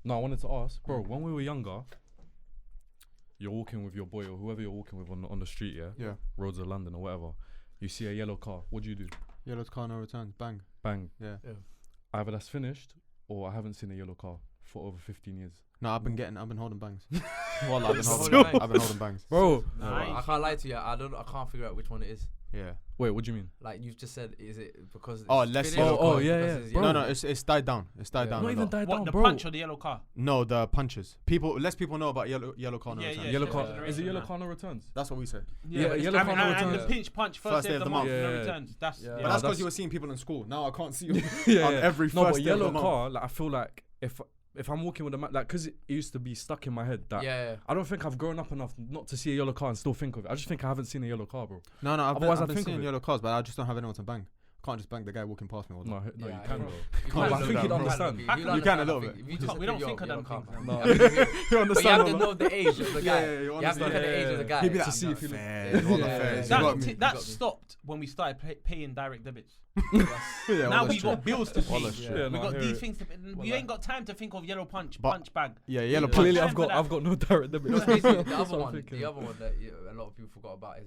No, I wanted to ask, bro. When we were younger, you're walking with your boy or whoever you're walking with on the street, Yeah. roads of London or whatever. You see a yellow car. What do you do? Yellow car, no returns. Bang. Bang. Yeah. Either that's finished or I haven't seen a yellow car for over 15 years. No, I've been holding bangs. Well, I've been holding bangs. Bro. I can't lie to you. I can't figure out which one it is. Yeah. Wait, what do you mean? Like you've just said, is it because Oh, it's less finished yellow or cars. because Bro. No, it's died down. It's died down. Not a even lot. died What, down, the bro. punch or the yellow car? No, the punches. Less people know about yellow car no Yeah, returns. yeah. Yellow shit, car. yeah. Is it yellow car no returns? That's what we said. Yeah, but yellow it's- car no and returns. the pinch punch first day of the month, Yeah. no returns. That's Yeah. But Yeah, that's because you were seeing people in school. Now I can't see you Yeah, on every no, first but day of the yellow month. car, like I feel like if I'm walking with a man, like, because it used to be stuck in my head that Yeah. I don't think I've grown up enough not to see a yellow car and still think of it. I just think I haven't seen a yellow car, bro. No, I've Otherwise, I'd been think of seeing it. yellow cars, but I just don't have anyone to bang. I can't just bang the guy walking past me all the No, time. no, Yeah, you can, I bro. You No, but I do think that, he'd bro. understand. You can a little bit. We don't think of them things, man. No. You But you understand? have to know the age of the guy. Yeah, you You have to look at the age of the guy. He'd be like, To see "I'm if you not look- fair, Yeah, it's all yeah, fair, yeah. you got me." That stopped when we started paying direct debits. Yeah, Now well, we that's true. got bills to pay. Well, that's true. Yeah, We no, I got hear these it. things to pay. We ain't got time to think of yellow punch bag. Yeah, yellow Clearly, punch. I've got no direct debit. No, basically, the That's other what I'm one, thinking. the other one that a lot of people forgot about is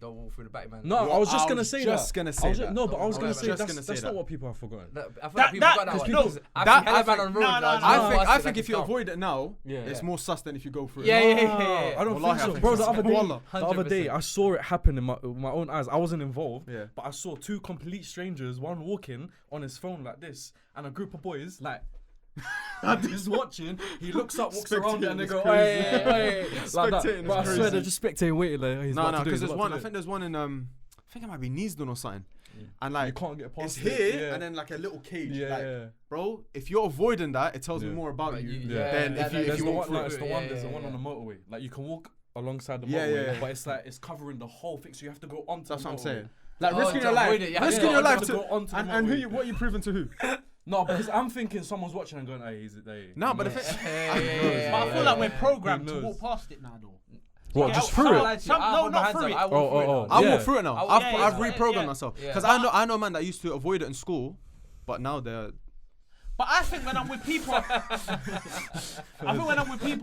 don't walk through the back, man. No, I was just gonna say that. No, but I was gonna Just say gonna say that's not that. what people have forgotten. I feel That- like people that- got that one. no, because I've that- seen hella I man on road. no, like, no, just no. I busted think like if you it's avoid it now, Yeah. it's more sus than if you go through Yeah, it. yeah. I don't Wallahi, I think so, think bro. so. The other Wallah. day, 100%. I saw it happen with my own eyes. I wasn't involved, Yeah. but I saw two complete strangers, one walking on his phone like this, and a group of boys like. Just watching, he looks up, walks around, and they go, Spectating is hey, like that. Spectating is But I swear crazy. they're just spectating, waiting. Like, he's about No, to do it, because he's there's about one. to I do think there's one in. I think it might be Neasden or something. And it. like, You can't get it's past it. here Yeah. and then like a little cage. Yeah, Like, yeah. bro, if you're avoiding that, it tells me Yeah. more about But you you- yeah. than that- if you that- if There's you the walk one, through no, it. it's the Yeah, one. yeah, There's the one yeah. on the motorway. Like you can walk alongside the Yeah, motorway, yeah, yeah. but it's covering the whole thing, so you have to go onto. That's the what I'm motorway. saying. Like Oh, risking to your life, avoid it, yeah. risking Yeah, your you life have to go onto the and who motorway. you, what you proving to who? No, because I'm thinking someone's watching and going, "Hey, is it there?" No, but Yeah. if it, Yeah. But I feel like we're programmed Who to knows? walk past it now, though. What, Yeah, just some- through it? Like, some- I no, put my not hands through up, it. I walk through it Oh, now. I yeah. walk through it now. Oh, I've yeah, reprogrammed yeah. myself Yeah. because But I know man that used to avoid it in school, but now they're But I think when I'm with people,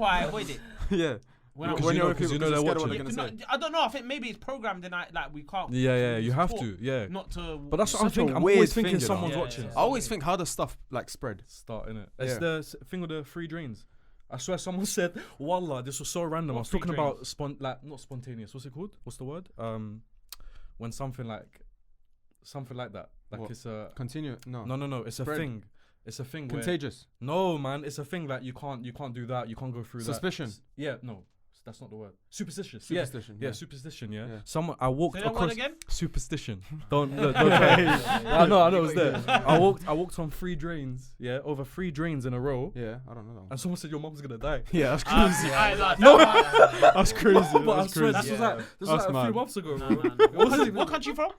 I avoid it. yeah. When I'm Because you know- with because you know because they're you're scared of what watching. they're gonna say. I don't know. I think maybe it's programmed and like we can't. Yeah, you have talk, to, yeah. Not to. But that's what I'm Such a thinking. I'm weird always thinking thing, you know. someone's Yeah, watching. yeah. I always think how does stuff like spread? Starting it. It's Yeah. the thing with the free drains. I swear someone said, Wallah, this was so random. I was free talking about not spontaneous. What's it called? What's the word? When something like that. Like What? it's a Continue. No. no. It's Spread. a thing. It's a thing. Contagious. No, man. It's a thing that you can't do that. You can't go through Suspicion. that. Yeah, no. That's not the word. Superstitious. Superstition. Yeah, superstition. Yeah. Yeah. Someone I walked Say that across word again. superstition. Don't try. I know it was there. I walked on 3 drains. Yeah, over 3 drains in a row. Yeah, I don't know that one. And someone said your mom's gonna die. Yeah, that's crazy. No, That's crazy. but I That's swear crazy. this was like That's a few mad. months ago. Nah, bro. nah, It wasn't even- What country you from?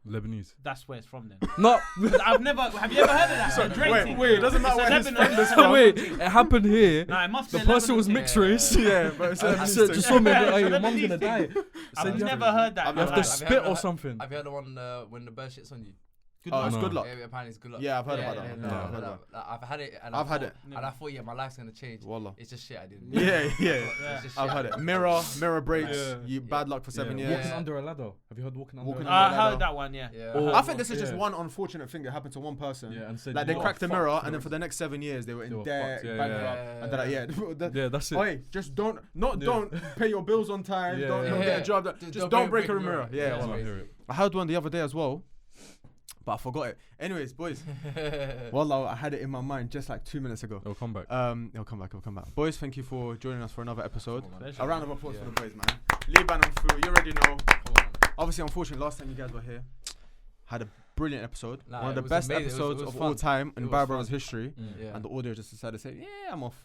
Lebanese. That's where it's from then. No, Have you ever heard of that? Wait, it doesn't matter where his friend is from. wait, it happened here. Nah, it must be The a person was Lebanese mixed thing. race. Yeah, but it's I said, just saw me and go, hey, your mom's gonna die. I've never heard that. You have to Have you spit heard or that? something. Have you heard the one when the bird shits on you? Good Oh, luck. it's No. good luck. Yeah, apparently it's good luck. Yeah, I've heard about that one. no, Yeah, I've heard about I've had it. And I've had it. And I thought, yeah, my life's gonna change. Wallah. It's just shit I didn't. Yeah. It's just I've shit. heard it. Mirror breaks. Yeah. You bad luck for 7 Yeah. years. Walking under a ladder. Have you heard walking under Walking a under ladder? a I ladder. heard that one. Yeah. Yeah. Or- I think this is just Yeah. one unfortunate thing that happened to one person. Yeah, and said Like they you cracked the are mirror, fucked and then for for the next 7 years they were They in were debt, fucked, yeah, bankrupt, yeah. and they're like, yeah. Yeah, that's it. Oi, just don't pay your bills on time. Yeah, don't yeah. get a job. Just don't break a mirror. Yeah, That's wallah. what I hear it. I heard one the other day as well, but I forgot it. Anyways, boys, wallah, I had it in my mind just like 2 minutes ago. It'll come back. It'll come back. Boys, thank you for joining us for another episode. Pleasure. A round of applause Yeah. for the boys, man. Liban and Fu, you already know. Come on. Obviously, unfortunately, last time you guys were here, had a brilliant episode. Nah, One of it the was best amazing. It was- episodes it was of all fun. time in It was Barra fun. Brothers history. Yeah. And the audio just decided to say, yeah, I'm off.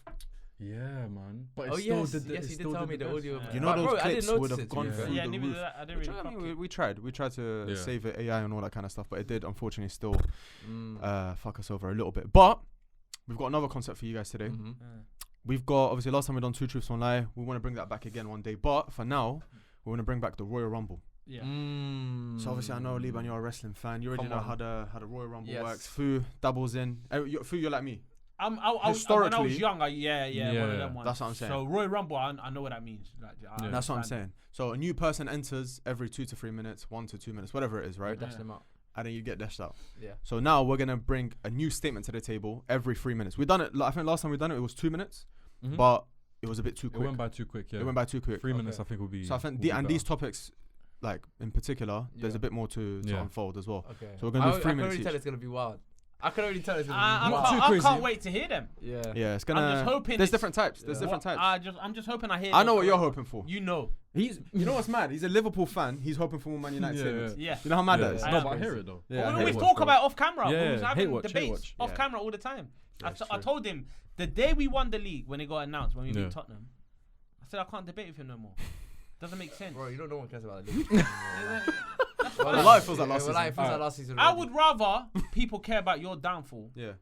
Yeah, man. But Oh it still yes, did. yes, it he still did tell did me the best. audio. Yeah. You know But those bro, I didn't clips would notice have it, gone to be fair. through Yeah, the neither roof. did I didn't really clock it. We tried. We tried to Yeah. save it AI and all that kind of stuff, but it did unfortunately still fuck us over a little bit. But we've got another concept for you guys today. Mhm. We've got, obviously last time we done 2 Truths, 1 Lie. We want to bring that back again one day. But for now, we want to bring back the Royal Rumble. Yeah. So obviously I know, Liban, you're a wrestling fan. You already Come know on. how the Royal Rumble Yes. works. Fu dabbles in. Fu, you're like me. when I was historically- young, one of them ones. That's what I'm saying. So Royal Rumble, I know what that means. Like, I That's what I'm understand. saying. So a new person enters every 2 to 3 minutes, 1 to 2 minutes, whatever it is, right? Dash them out. And then you get dashed out. Yeah. So now we're gonna bring a new statement to the table every 3 minutes. We done it. I think last time we done it, it was 2 minutes, Mhm. but it was a bit too It quick. went by too quick. Yeah. It went by too quick. 3 minutes, I think, would be. So I think would be these better. topics, like in particular, there's Yeah. a bit more to Yeah. unfold as well. Okay. So we're gonna do 3 I can minutes already tell each. it's gonna be wild. I can already tell it's gonna I be wild. Too can't- I crazy. can't wait to hear them. Yeah. Yeah, it's I'm just gonna. hoping There's it's- different types. There's Yeah. different types. I'm just hoping I hear. I them know what you're correct. hoping for. You know. You know what's mad? He's a Liverpool fan. He's hoping for more Man United Yeah, statements. Yeah. You know how mad Yeah. that is? I No, am. but I hear it though. Yeah, I we hate always watch, talk bro. about off camera. Yeah, We was hate having watch, hate debates watch. off Yeah. camera all the time. Yeah, I it's I true. told him the day we won the league when it got announced when we Yeah. beat Tottenham. I said I can't debate with him no more. Doesn't make sense. Bro, you don't know what cares about the league. Well, life feels like last Well, season. it feels like last season. I already. would rather people care about your downfall Yeah.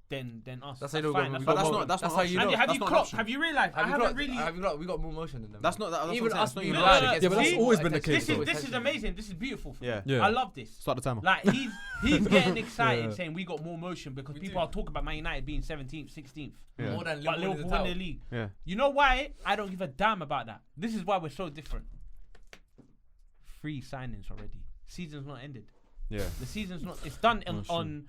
than us. That's how you know we're fine. gonna That's be- But that's fine. not. That's That's not. how an you option. know. Have That's you not an clocked? option. Have you realised? I haven't really. We got more motion than them. That's not. That's Even what I'm us saying. being It's No, not mad united. against Yeah, but that's people, always been the attention, case, This though. is amazing. This is beautiful. For Yeah. me. Yeah. I love this. Start the timer. Like he's getting excited Yeah. saying we got more motion because We people do. are talking about Man United being 17th, 16th. Yeah. More than But Liverpool won the league. Yeah. You know why? I don't give a damn about that. This is why we're so different. 3 signings already. Season's not ended. Yeah. The season's not. It's done That's true. on.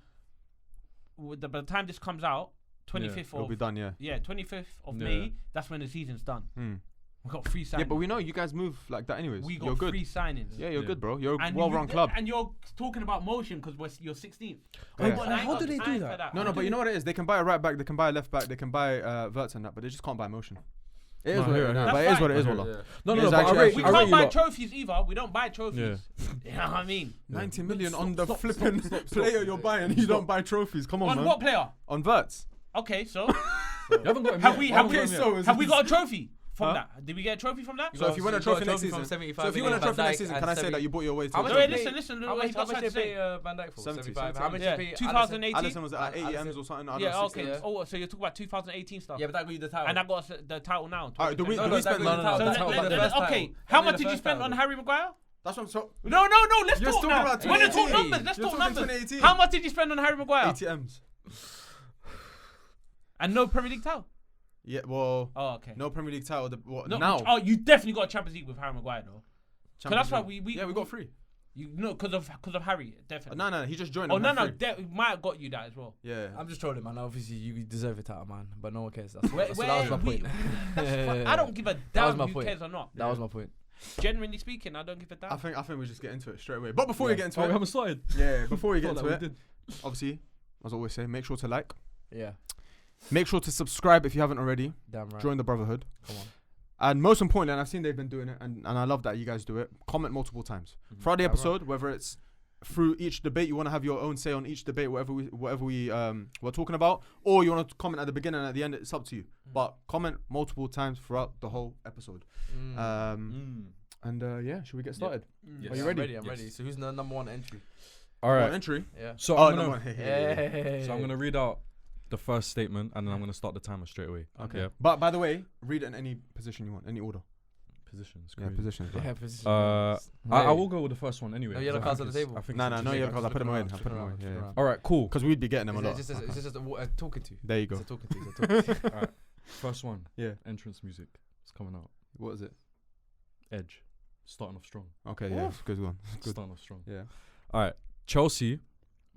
By the time this comes out, 25th It'll of be done. Yeah. 25th of Yeah. May. That's when the season's done. Mm. We got 3 signings. Yeah, but we know you guys move like that anyways. we You're got good. 3 signings. Yeah, you're Yeah. good, bro. You're a And well-run club. And you're talking about motion because you're 16th. Yeah. I've got How time do they do for that? No, but you know what it is? They can buy a right back, they can buy a left back, they can buy Verts and that, but they just can't buy motion. It is No, what I it hear is. it, No, I but hear it it. is what it is, I hear Wallah. No, It's no, but actually- I rate We I rate can't you buy lot. trophies either. We don't buy trophies. You know what I mean? 90 million on the flipping player you're buying. You don't buy trophies. Come on, On man. what player? On Verts. Okay, so You haven't got him have yet. we You have haven't we got him yet. so is have we it- got a trophy from Huh? that? Did we get a trophy from that? So if you win a trophy next season, from so 75 if you win a million, trophy Van next Dijk season, and can I say 70 that you bought your way to How the much No, did trophy? they listen. How much got did to they say. pay Van Dijk for? 70, 75. How much Yeah, did they pay 2018? Alisson was at 80 M's or something. I don't Yeah, know, okay. 60. Oh, so you're talking about 2018 stuff. Yeah, but that got you the title. And I got us the title now. Alright, do we- 2020. do we spend- that got you the no, title. no, That's no, how- no, that's no, the first Okay, title. how That much was did the you first spend on title. Harry Maguire? That's what I'm so. No, let's You're talk talking now. about We're gonna talk 2018. numbers. Let's You're talk talking numbers. 2018. How much did you spend on Harry Maguire? 80 M's. And no Premier League title. Yeah, well, Oh, okay. no Premier League title. What, No, now? Oh, you definitely got a Champions League with Harry Maguire though. Champions that's why League. we Yeah, we got 3. You know, because of Harry, definitely. No, he just joined. Oh and no, had no, 3. we might have got you that as well. Yeah. I'm just trolling, man. Obviously, you deserve it, title, man. But no one cares. That Where- was my where point. I don't give a was damn my who point. cares or not. That was my point. Genuinely speaking, I don't give a damn. I think we just get into it straight away. But before we Yeah. get into Oh, we it, haven't started. yeah, before we get Thought into that it, we did. obviously, as I always say, make sure to like, Yeah. make sure to subscribe if you haven't already. Damn right. Join the Bruvvahood. Come on. And most importantly, and I've seen they've been doing it, and I love that you guys do it. Comment multiple times throughout the Damn episode, whether it's through each debate, you want to have your own say on each debate, whatever we're talking about, or you want to comment at the beginning and at the end. It's up to you. But comment multiple times throughout the whole episode. And yeah, should we get started? Yes. Are you ready? I'm ready. So who's the number 1 entry? All Oh, right. entry. Yeah. So Oh, I'm number gonna, 1. Hey. so I'm gonna read out the first statement and then I'm gonna start the timer straight away. Okay. Yeah. But by the way, read it in any position you want, any order. Positions. Yeah, crazy. positions. Yeah, position. I will go with the first one anyway. No yellow 'cause I cards think on the it's- table? I think No, it's no, interesting. yellow cards. I put them away. Looking I put them around, away. looking Yeah. around. All right, cool. Because we'd be getting them a lot. It's just a talking to. There you It's go. a talking to. It's a talking to. All right. First one. Yeah. Entrance music. It's coming out. What is it? Edge. Starting off strong. Okay, yeah, good one. Good. Starting off strong. Yeah. All right. Chelsea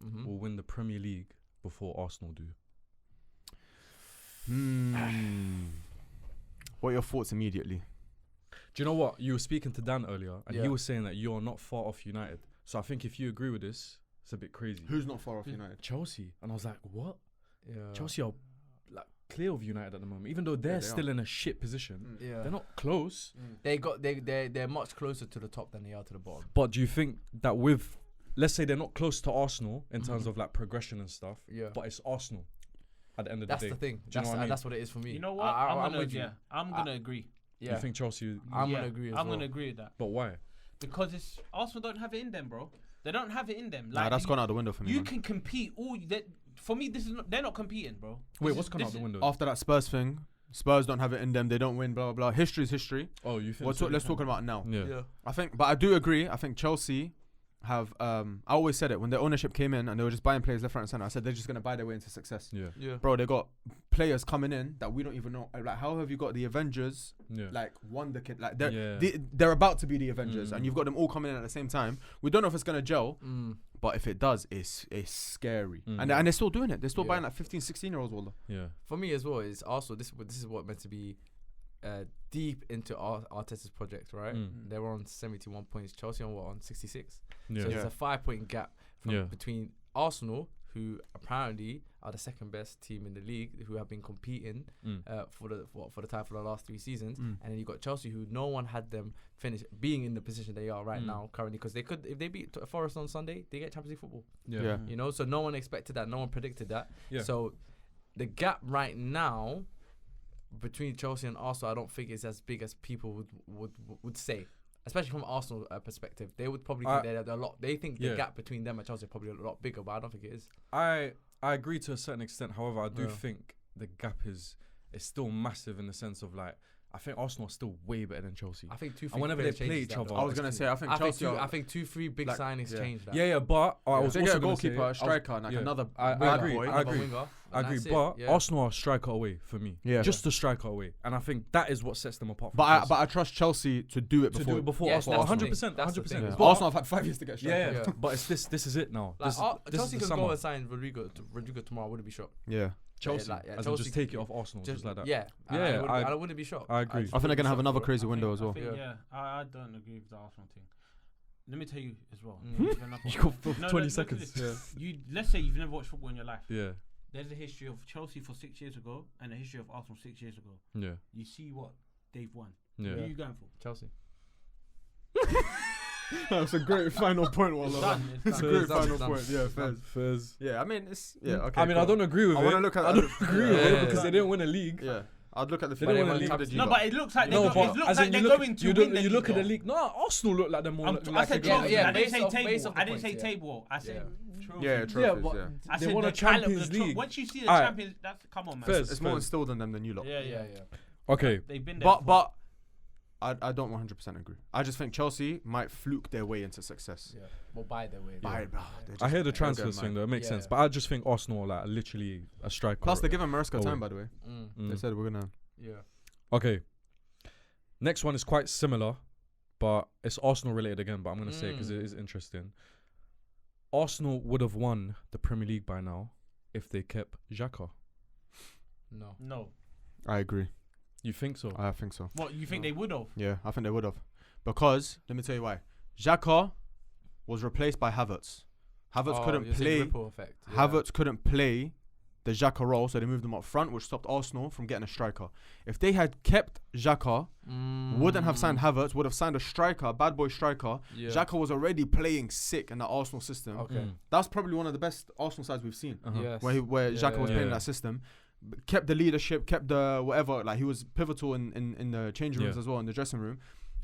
Mhm. will win the Premier League before Arsenal do. What are your thoughts immediately? Do you know what? You were speaking to Dan earlier, and Yeah. he was saying that you are not far off United. So I think if you agree with this, it's a bit crazy. Who's not far off United? Chelsea. And I was like, what? Yeah. Chelsea are like clear of United at the moment, even though they're they still in a shit position. Yeah. They're not close. They're much closer to the top than they are to the bottom. But do you think that with, let's say they're not close to Arsenal in terms of like progression and stuff, Yeah. but it's Arsenal at the end of That's the day. the thing. Do you That's know what I mean? that's what it is for me. You know what? I'm with you. I'm gonna agree. Yeah. You think Chelsea? I'm Yeah, gonna agree as I'm well. gonna agree with that But why? because it's Arsenal don't have it in them, bro. They don't have it in them. Nah, that's gone out the window for me. You man. can compete all. For me, this is not, they're not competing, bro. Wait, This what's is- coming this out the is- window? After that Spurs thing, Spurs don't have it in them. They don't win. Blah blah blah. History is history. Oh, you think? Let's talk about it now. Yeah. I think, but I do agree. I think Chelsea have I always said it when the ownership came in and they were just buying players left, right, and center. I said they're just gonna buy their way into success. Yeah. Bro, they got players coming in that we don't even know. Like, how have you got the Avengers? Yeah. Like Wonder Kid, like Yeah. they're about to be the Avengers, and you've got them all coming in at the same time. We don't know if it's gonna gel, but if it does, it's scary. And they're still doing it. They're still buying like 15, 16-year-olds. Waldo. Yeah. For me as well is also this is what meant to be deep into Arteta's project, right? They were on 71 points. Chelsea on 66. Yeah. So there's a 5-point gap from, Yeah. between Arsenal, who apparently are the second best team in the league, who have been competing for the title for the last 3 seasons, and then you got Chelsea, who no one had them finish being in the position they are right now currently, because they could, if they beat Forest on Sunday, they get Champions League football. Yeah. You know, so no one expected that, no one predicted that. Yeah. So the gap right now between Chelsea and Arsenal, I don't think is as big as people would say. Especially from Arsenal perspective, they would probably think they're a lot. They think the gap between them and Chelsea is probably a lot bigger, but I don't think it is. I agree to a certain extent. However, I do think the gap is still massive in the sense of like, I think Arsenal are still way better than Chelsea. I think 2-3 and whenever they play each other, I was gonna say I think Chelsea. I think 2-3 big signings changed that. Yeah, but I was They also get a gonna say- goalkeeper, a striker, and like another. I bad agree. boy. I agree. Winger, I and agree, that's it. but Yeah. Arsenal are a striker away for me. Yeah. Just a striker away, and I think that is what sets them apart. From But Chelsea. I trust Chelsea to do it to before. do it before Yeah, Arsenal, that's the 100%, thing. That's the 100%. thing. Yeah. But- Arsenal have had 5 years to get a striker. yeah, Yeah. but it's this is it now. Like, This Chelsea is the could go summer. and sign Rodrigo tomorrow. I wouldn't be shocked. Yeah. Chelsea, like, yeah, as in Chelsea just take it off Arsenal, just like that. Yeah, Yeah, I wouldn't be shocked. I agree. just I think they're wouldn't gonna be have shocked another for it. crazy window as well. I don't agree with the Arsenal thing. Let me tell you as well. You got for 20 look seconds. at this. Let's say you've never watched football in your life. Yeah, There's a history of Chelsea for 6 years ago and a history of Arsenal 6 years ago. yeah, You see what they've won. yeah. Who are you going for? Chelsea. That's a great final point, It's Wallah. done. It's a Fair, great done, final done. point. Yeah, fair. Fairs. Yeah, I mean, it's okay. I mean, I don't agree with I it. wanna look at- I don't agree with Yeah. it because they didn't win a league. Yeah, I'd look at the. They didn't final win a point league. of the No, G but it looks like No, they're but it looks as like in they're you look, going to you win don't. the You look at the though. league. No, Arsenal look like they're more. I like said a yeah, trophy. yeah, I didn't based say off- table. based off the I didn't say points, yeah. table. I said trophy. Yeah, Yeah, trophies. but Yeah. I they said won a the caliber, Champions the League. once you see the Alright. Champions, that's come on, man. Fairs. It's more instilled in them than you lot. Yeah. Okay, They've been there. But I don't 100% agree. I just think Chelsea might fluke their way into success. Yeah, well, by their way. By- Yeah. they're I just- hear the they'll transfers get thing mad. though. It makes Yeah. sense, but I just think Arsenal are like literally a striker. Plus, they're giving Maresca Oh, time, wait. by the way. Mm. They said we're gonna. Yeah. Okay. Next one is quite similar, but it's Arsenal related again. But I'm gonna say because it is interesting. Arsenal would have won the Premier League by now if they kept Xhaka. No. I agree. You think so? I think so. What you think they would have? Yeah, I think they would have. Because let me tell you why. Xhaka was replaced by Havertz. Havertz couldn't you're saying play. ripple effect. Yeah. Havertz couldn't play the Xhaka role, so they moved him up front, which stopped Arsenal from getting a striker. If they had kept Xhaka, wouldn't have signed Havertz, would have signed a striker, a bad boy striker. Yeah. Xhaka was already playing sick in the Arsenal system. Okay. That's probably one of the best Arsenal sides we've seen. Uh-huh. Yes. Where Yeah, Xhaka was yeah, playing in yeah. that system. Kept the leadership, kept the whatever. Like he was pivotal in the changing rooms Yeah. as well, in the dressing room.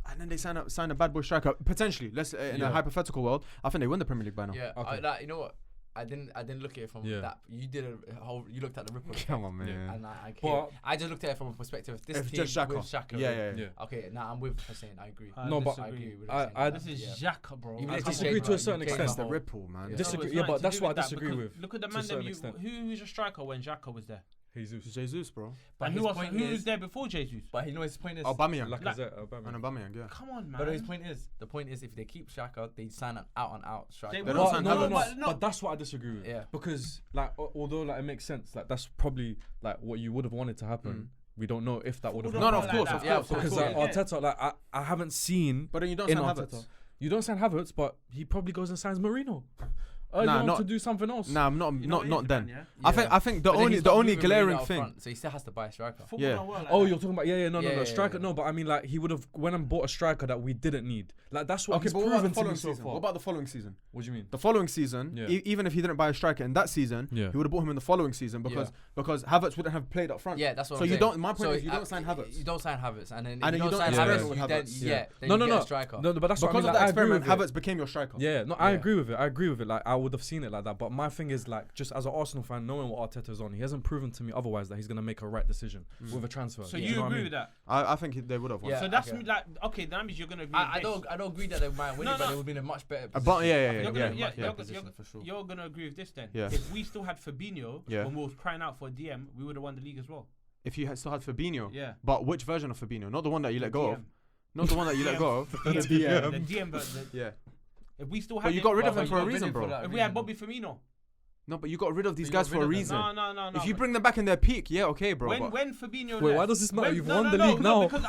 And then they signed a bad boy striker. Potentially, let's in a hypothetical world, I think they win the Premier League by now. Yeah. Okay. You know what? I didn't look at it from Yeah. that. You did a whole. You looked at the ripple. Come on, man. Yeah. And But- I just looked at it from a perspective of this If team just Xhaka. with Xhaka. Yeah. Yeah. Okay, now I'm with Hussein. I agree. No, but I agree with I- Hussein. I- This is Yeah. Xhaka, bro. Even I if Come it's disagree Xhaka, to a you certain came extent. That's as a the whole. ripple, man. Yeah. Disagree- it's yeah, nothing but to that's do what I with that disagree because with Look at the to a man certain that extent. who was your striker when Xhaka was there. Jesus. Jesus, bro. But And his who point was is, there before Jesus? but you know his point is. Aubameyang. Lacazette, And Aubameyang. Aubameyang, yeah. Come on, man. But his point is, the point is, if they keep Xhaka, they sign an out-and-out striker. They They will. don't But sign no, no, Havertz. no, but that's what I disagree with. Yeah. Because like, although like it makes sense, like that's probably like what you would have wanted to happen. We don't know if that would have. Football No, don't no, work of like course, that. of course, Because of like course. Arteta, like I haven't seen But then you don't in sign Arteta. Havertz. You don't sign Havertz, but he probably goes and signs Marino. Early Nah, on not- to do something else. Nah, not You know not what not it is, then. man, I think the But then only he's the not only moving glaring Marino up thing. front, so he still has to buy a striker. Football Yeah. don't work like Oh, that. you're talking about no, Yeah, striker. yeah. No, but I mean like he would have went and bought a striker that we didn't need. Like that's what Okay, he's but what about proven the to me following so season? far. What about the following season? What do you mean? The following season, Yeah. even if he didn't buy a striker in that season, Yeah. he would have bought him in the following season because Havertz wouldn't have played up front. Yeah, that's what So I'm you saying. don't. My point So, is you don't sign Havertz. You don't sign Havertz, and then And then you you don't don't sign experiment Havertz. with You then, Havertz. yeah, then No, you no, get no. a striker. No, but that's what I Because mean. of Like, that I agree experiment, with it. Havertz became your striker. Yeah, no, I agree with it. I agree with it. Like I would have seen it like that. But my thing is like, just as an Arsenal fan, knowing what Arteta's on, he hasn't proven to me otherwise that he's gonna make a right decision with a transfer. So Do you know what I agree mean? with that? I think they would have won. Yeah. So that's okay. like, okay, that means you're gonna agree. I with this. don't agree that they might win No, it, but no. they would be in a much better But position. yeah, I yeah, think yeah, they're in a yeah, much yeah. better position for sure. You're gonna agree with this then. Yeah. If we still had Fabinho Yeah. when we was crying out for a DM, we would have won the league as well. If you still had Fabinho. Yeah. But which version of Fabinho? Not the one that you let go of. DM. Not the one that you let go of. The DM, but Yeah. if we still had But you him- got rid of But him you for a got rid reason, of him bro. for that if we had reason. Bobby Firmino. No, but you got rid of these You guys got for a rid of them. reason. No. If you bring them back in their peak, yeah, okay, bro. when but Fabinho Wait, left, why does this matter? You've no, won no, the no, league no, now. because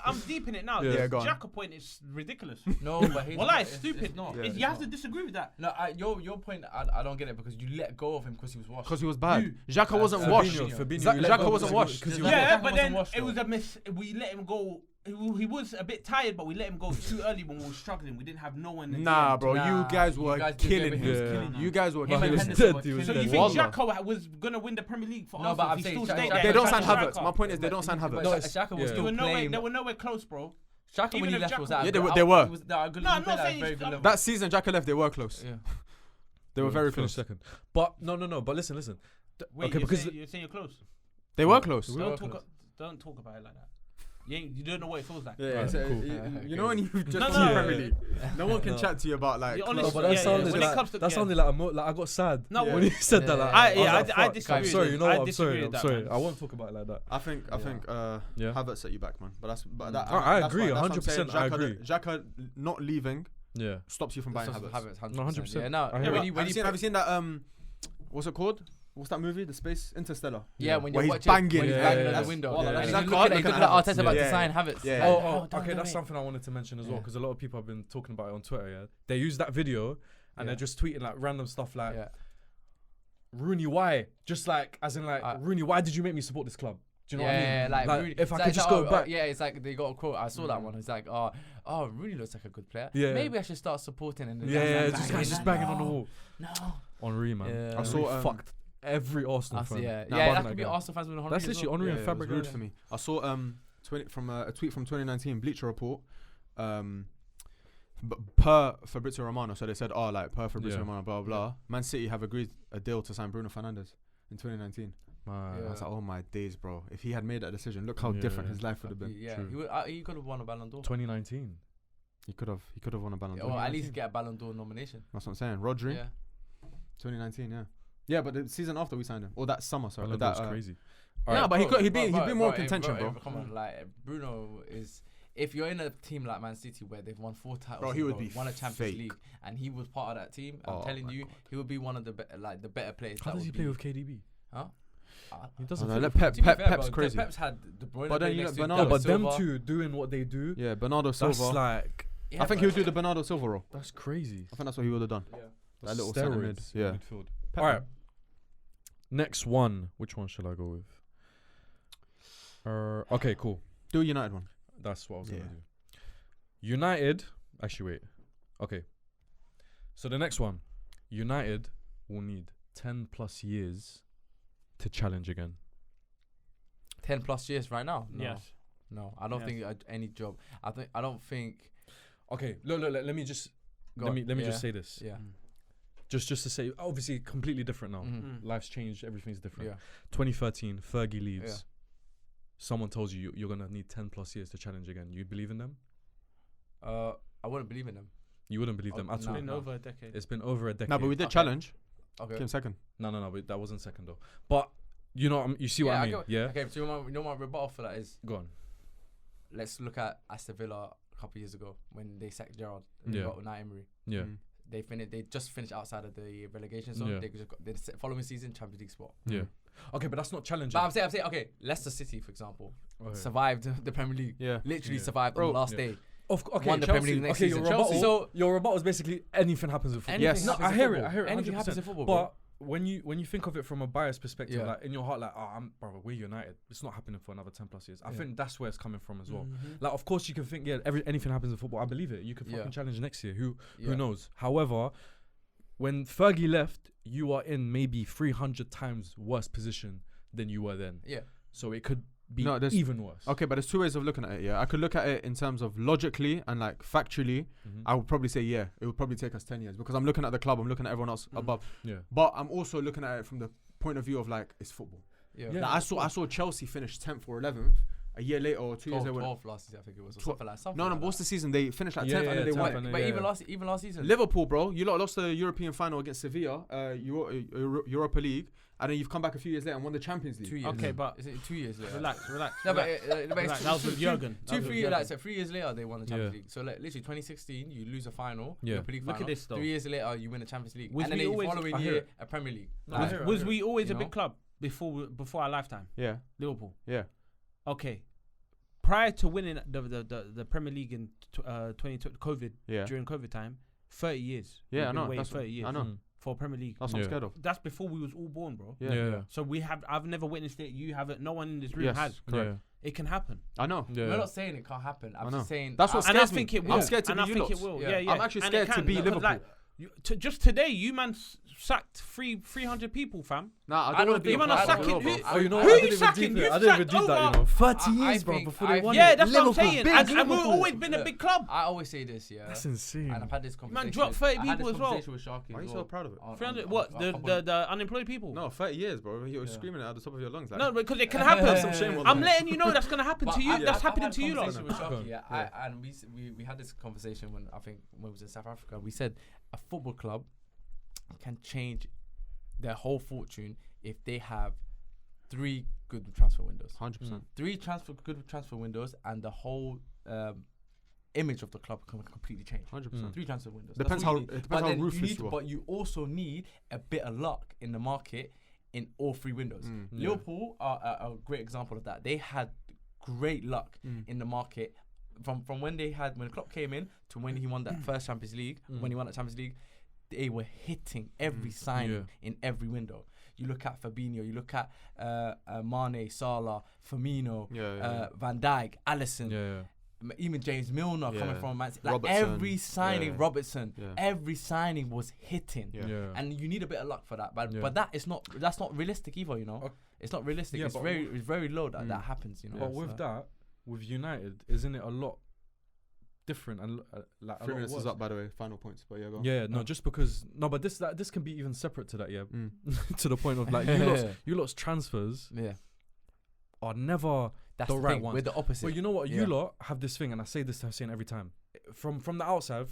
I'm deep in it now. Yeah. Yeah, This go on. Xhaka point is ridiculous. No, but he's Well, not- it's stupid. It's not. Yeah. You have to disagree with that. No, your point, I don't get it because you let go of him because he was washed. because he was bad. You- Xhaka wasn't Fabinho. washed. Fabinho, Zach- you let Xhaka go wasn't washed. because he Yeah. was Yeah, Xhaka but wasn't then washed, it was though. a miss. We let him go. He was a bit tired, but we let him go too early when we were struggling. We didn't have no one. in the Nah, end. bro, Nah, you guys you were guys did killing get him. him. Killing him. You guys were Him and killing him. Henderson dead, were he was So killing you him. think Wallah. Xhaka was gonna win the Premier League for No, us but if I'm he saying still Xhaka- stayed Xhaka- there? They don't sign Xhaka- Havertz. My point is they don't sign But Havertz. No, Xhaka was yeah. still playing. They were nowhere close, bro. Shaka when Even he if left Xhaka- was at Yeah, a they good- were- they were. he was at a good No, I'm level, not at a saying very he's- good level. That season, Xhaka left. They were close. Yeah. They were very finished close. second. But no. But listen. Wait, Okay, because you're saying you're close. They were close. We were Don't talk about it like that. You don't know what it feels like. Yeah, Right, so, cool. you know when you just No, won no. the Premier League, no one can No. chat to you about like. Yeah, club- honestly, No, but that yeah, sounded when it like comes to- that yeah. sounded like like I got sad No, when he said that. Yeah. Like, I- was yeah, like, I fuck. disagree I'm with sorry. that. You know I what? I'm disagree sorry. with I'm that, sorry. man. I won't talk about it like that. I think Yeah. Havertz set you back, man. But that's I that's agree, why- that's what I'm 100% saying. I agree. Xhaka not leaving Yeah. stops you from buying Havertz. 100%. Yeah, no. I hear when it. you- when Have you you seen that what's it called? What's that movie? The Space Interstellar. Yeah, when Where you he's watch banging. it, when he's Yeah, banging yeah, at yeah. the window, Yeah, and yeah. he's Xhaka looking at looking at Arteta Havertz. about Yeah. to sign Havertz. Yeah. Like, Oh, don't okay. do That's it. something I wanted to mention as well Yeah. because a lot of people have been talking about it on Twitter. Yeah, they use that video and Yeah. they're just tweeting like random stuff like Yeah. Rooney, why? Just like as in like Rooney, why did you make me support this club? Do you know what I mean? Yeah, like Rooney, if I it's could just go back. yeah, it's like they got a quote. I saw that one. It's like, oh, Rooney looks like a good player. Yeah. Maybe I should start supporting him. And Yeah, then just banging on the wall. No. Henri, man. Yeah. I I saw saw, fucked every Arsenal fan. Yeah, Nah, yeah, but that could be Arsenal fans with Henry. That's as literally well. Henry and it was rude Fabregas. for me. I saw a tweet from 2019 Bleacher Report. Per Fabrizio Romano, so they said, per Fabrizio Yeah. Romano, blah blah. Man City have agreed a deal to sign Bruno Fernandes in 2019. Man. Yeah. I was like, oh my days, bro. If he had made that decision, look how Yeah, different yeah. his life would have been. Yeah, True. he could have won a Ballon d'Or. 2019. He could have won a Ballon d'Or. Or at least get a Ballon d'Or nomination. That's what I'm saying. Rodri, Yeah. 2019, yeah. Yeah, but the season after we signed him, or that summer, sorry. Ballon that, d'Or's crazy. Yeah, Alright. but he'd be Bro, more bro, contention, bro. Come on, like Bruno is. If you're in a team like Man City where they've won 4 titles, Bro, in he a would row, be won a Champions fake. League, and he was part of that team. I'm Oh telling my you, God. he would be one of the the better players. How that does he would play be- with KDB? Huh? He doesn't. No, fit let with- Pep, To be fair, Pep's bro, crazy. Pep's had De Bruyne. But then played you next know, to him, Bernardo No, but them Silva. two doing what they do. Yeah, Bernardo That's Silva. like Yeah, I think he would do the Bernardo Silva role. that's crazy. I think that's what he would have done. Yeah. That little centre mid. Steroids Yeah. midfield. Pep. All right. Next one. Which one shall I go with? Okay, cool. Do a United one. That's what I was gonna Yeah. do. United. Actually, wait. Okay. So the next one, United will need 10+ years to challenge again. 10+ years right now. No. Yes. No, I don't Yes. think any job. I don't think. Okay. Look. Let me just. Go Let on. me just Yeah. say this. Yeah. Just to say, obviously, completely different now. Mhm. Life's changed. Everything's different. Yeah. 2013, Fergie leaves. Yeah. Someone tells you you're gonna need 10+ years to challenge again. You believe in them? I wouldn't believe in them. You wouldn't believe them at It's all. been no. over a decade. It's been over a decade. No, but we did Okay. challenge. Okay. Came second. No, but that wasn't second though. But you know, you see what I mean? get Yeah. Okay, so you know my rebuttal for that is, Go on. let's look at Aston Villa a couple of years ago when they sacked Gerrard and Yeah. they got Unai Emery. Yeah. Mm. They just finished outside of the relegation zone. Yeah. They just got the following season Champions League spot. Yeah. Okay, but that's not challenging. But I'm saying, okay, Leicester City, for example, Okay. survived the Premier League. Yeah. Literally Yeah. survived Bro, on the last yeah. day. Okay, won the Chelsea. Premier League next Okay, season. your rebuttal. Chelsea. So- your rebuttal is basically anything happens in football. Anything Yes. No, happens I in hear football. it. I hear it. Anything 100%. happens in football, bro. But when you think of it from a biased perspective, Yeah. like in your heart, like, bro, we're United. It's not happening for another 10+ years. I Yeah. think that's where it's coming from as well. Mhm. Like, of course, you can think, anything happens in football. I believe it. You could fucking Yeah. challenge next year. Who Yeah. knows? However, when Fergie left, you are in maybe 300 times worse position than you were then. Yeah. So it could be No, there's- even worse. Okay, but there's two ways of looking at it. Yeah, I could look at it in terms of logically and like factually. I would probably say it would probably take us 10 years because I'm looking at the club, I'm looking at everyone else above. Yeah. But I'm also looking at it from the point of view of like it's football. Yeah. Yeah. Like, I saw Chelsea finish 10th or 11th a year later or 2 years later. 12th last season, I think it was. Or Tw- something like something. No, like what's that. the season? They finished like 10th Yeah, and then they 10th won. and But yeah. even last season. Liverpool, bro, you lot lost the European final against Sevilla, Europa League, and then you've come back a few years later and won the Champions League. 2 years. Okay, but Is it 2 years later? relax. No, but Relax. That was with Jurgen. That was with 3 years, Jurgen. like, so 3 years later they won the Champions Yeah. League. So like, literally 2016, you lose a final, Yeah. Europa League Look at final. this though. 3 years later, you win the Champions League, Was and then we the always- following I hear year it. a Premier League. Was we always You a big know? club before our lifetime? Yeah, Liverpool. yeah. Okay. Prior to winning the Premier League in 2020 COVID Yeah. during COVID time, 30 years. Yeah, I We've been know. waiting That's 30 years I know. Mm. for Premier League. That's what I'm Yeah. scared of. That's before we was all born, bro. Yeah. Yeah. So I've never witnessed it. You haven't. No one in this room Yes, has. correct. It can happen. I know. Yeah. We're not saying it can't happen. I I'm know. just saying That's what And I scares me. think it will. I'm scared to and be I you think lots. it will. Yeah. Yeah, yeah. I'm actually And scared it to can, be because, Liverpool. like, just today, you man sacked 300 people, fam. Nah, I I don't don't want to be think- a You man are part of sacking. it, bro. who- Oh, you know Who what? I you didn't even sacking? deep it. You've I didn't even sacked deep that, you over- know. 30 I years, bro, think- before I they won think- Yeah, it. that's what I'm Liverpool, saying. big And we've Liverpool. always been a Look, big club. I always say this, yeah. That's insane. And I've had this conversation. dropped 30 I had people this as well. conversation with Sharky Why are as you so well. proud of it? 300. What? The unemployed people. No, 30 years, bro. You're Yeah. screaming it at the top of your lungs. Like, No, because it can Have happen. some shame on I'm that. letting you know that's gonna happen But to you. I've That's had happening to you, lot. conversation with Sharky, Yeah. and we had this conversation when we was in South Africa. We said a football club can change their whole fortune if they have 3 good transfer windows. 100%. 3 good transfer windows, and the whole image of the club can completely change. 100%. 3 transfer windows. Depends That's what how you need. it depends But how then ruthless you are. But you also need a bit of luck in the market in all 3 windows. Yeah. Liverpool are a great example of that. They had great luck in the market from when the Klopp came in to when he won that first Champions League. When he won that Champions League, they were hitting every signing in every window. You look at Fabinho, you look at Mane, Salah, Firmino, Van Dijk, Alisson. Yeah. Even James Milner coming Yeah. from Man City. Like Robertson. every signing, Yeah. Robertson, Yeah. every signing was hitting. Yeah. Yeah. And you need a bit of luck for that. But Yeah. but that's not realistic either, you know. Okay. It's not realistic. Yeah, it's but very low that that happens, you know. But with that, with United, isn't it a lot different and like 3 a lot minutes worse? is up, by the way. Final points. But yeah, go. Yeah, no, just because but this can be even separate to that, yeah. Mm. To the point of like you lot's transfers Yeah. are never That's the the right thing. ones. We're the opposite. But you know what? Yeah. You lot have this thing, and I say this to Hussein every time. From the outside,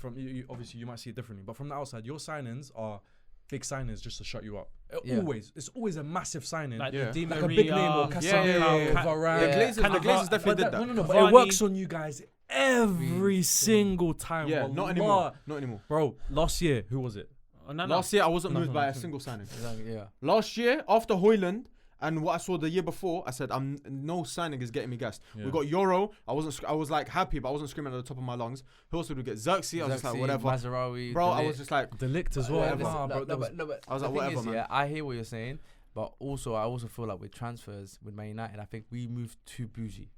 obviously you might see it differently, but from the outside, your signings are big signings just to shut you up. Yeah. It's always a massive signing, Like Yeah. the Di like a big name or Maria, Casablanca, yeah. Varane. The Yeah. Glazers, Kind the of Glazers definitely But did that, that. no, but Cavani. it works on you guys every single time. Yeah, not wallah. anymore. Not anymore. Bro, last year, who was it? Last year, I wasn't No, moved no, by no. a single signing. Exactly, yeah. Last year, after Højlund and what I saw the year before, I said, no signing is getting me gassed. Yeah. We got Euro. I was like happy, but I wasn't screaming at the top of my lungs. Who else did we get? Xerxes. I was just like, Xerxes, whatever. Mazraoui, Bro, I De was Ligt. just like, Delict as well. Whatever. Nah, bro, No, that was- but I was the like, thing whatever, is, man. yeah, I hear what you're saying, but also I also feel like with transfers with Man United, I think we move too bougie.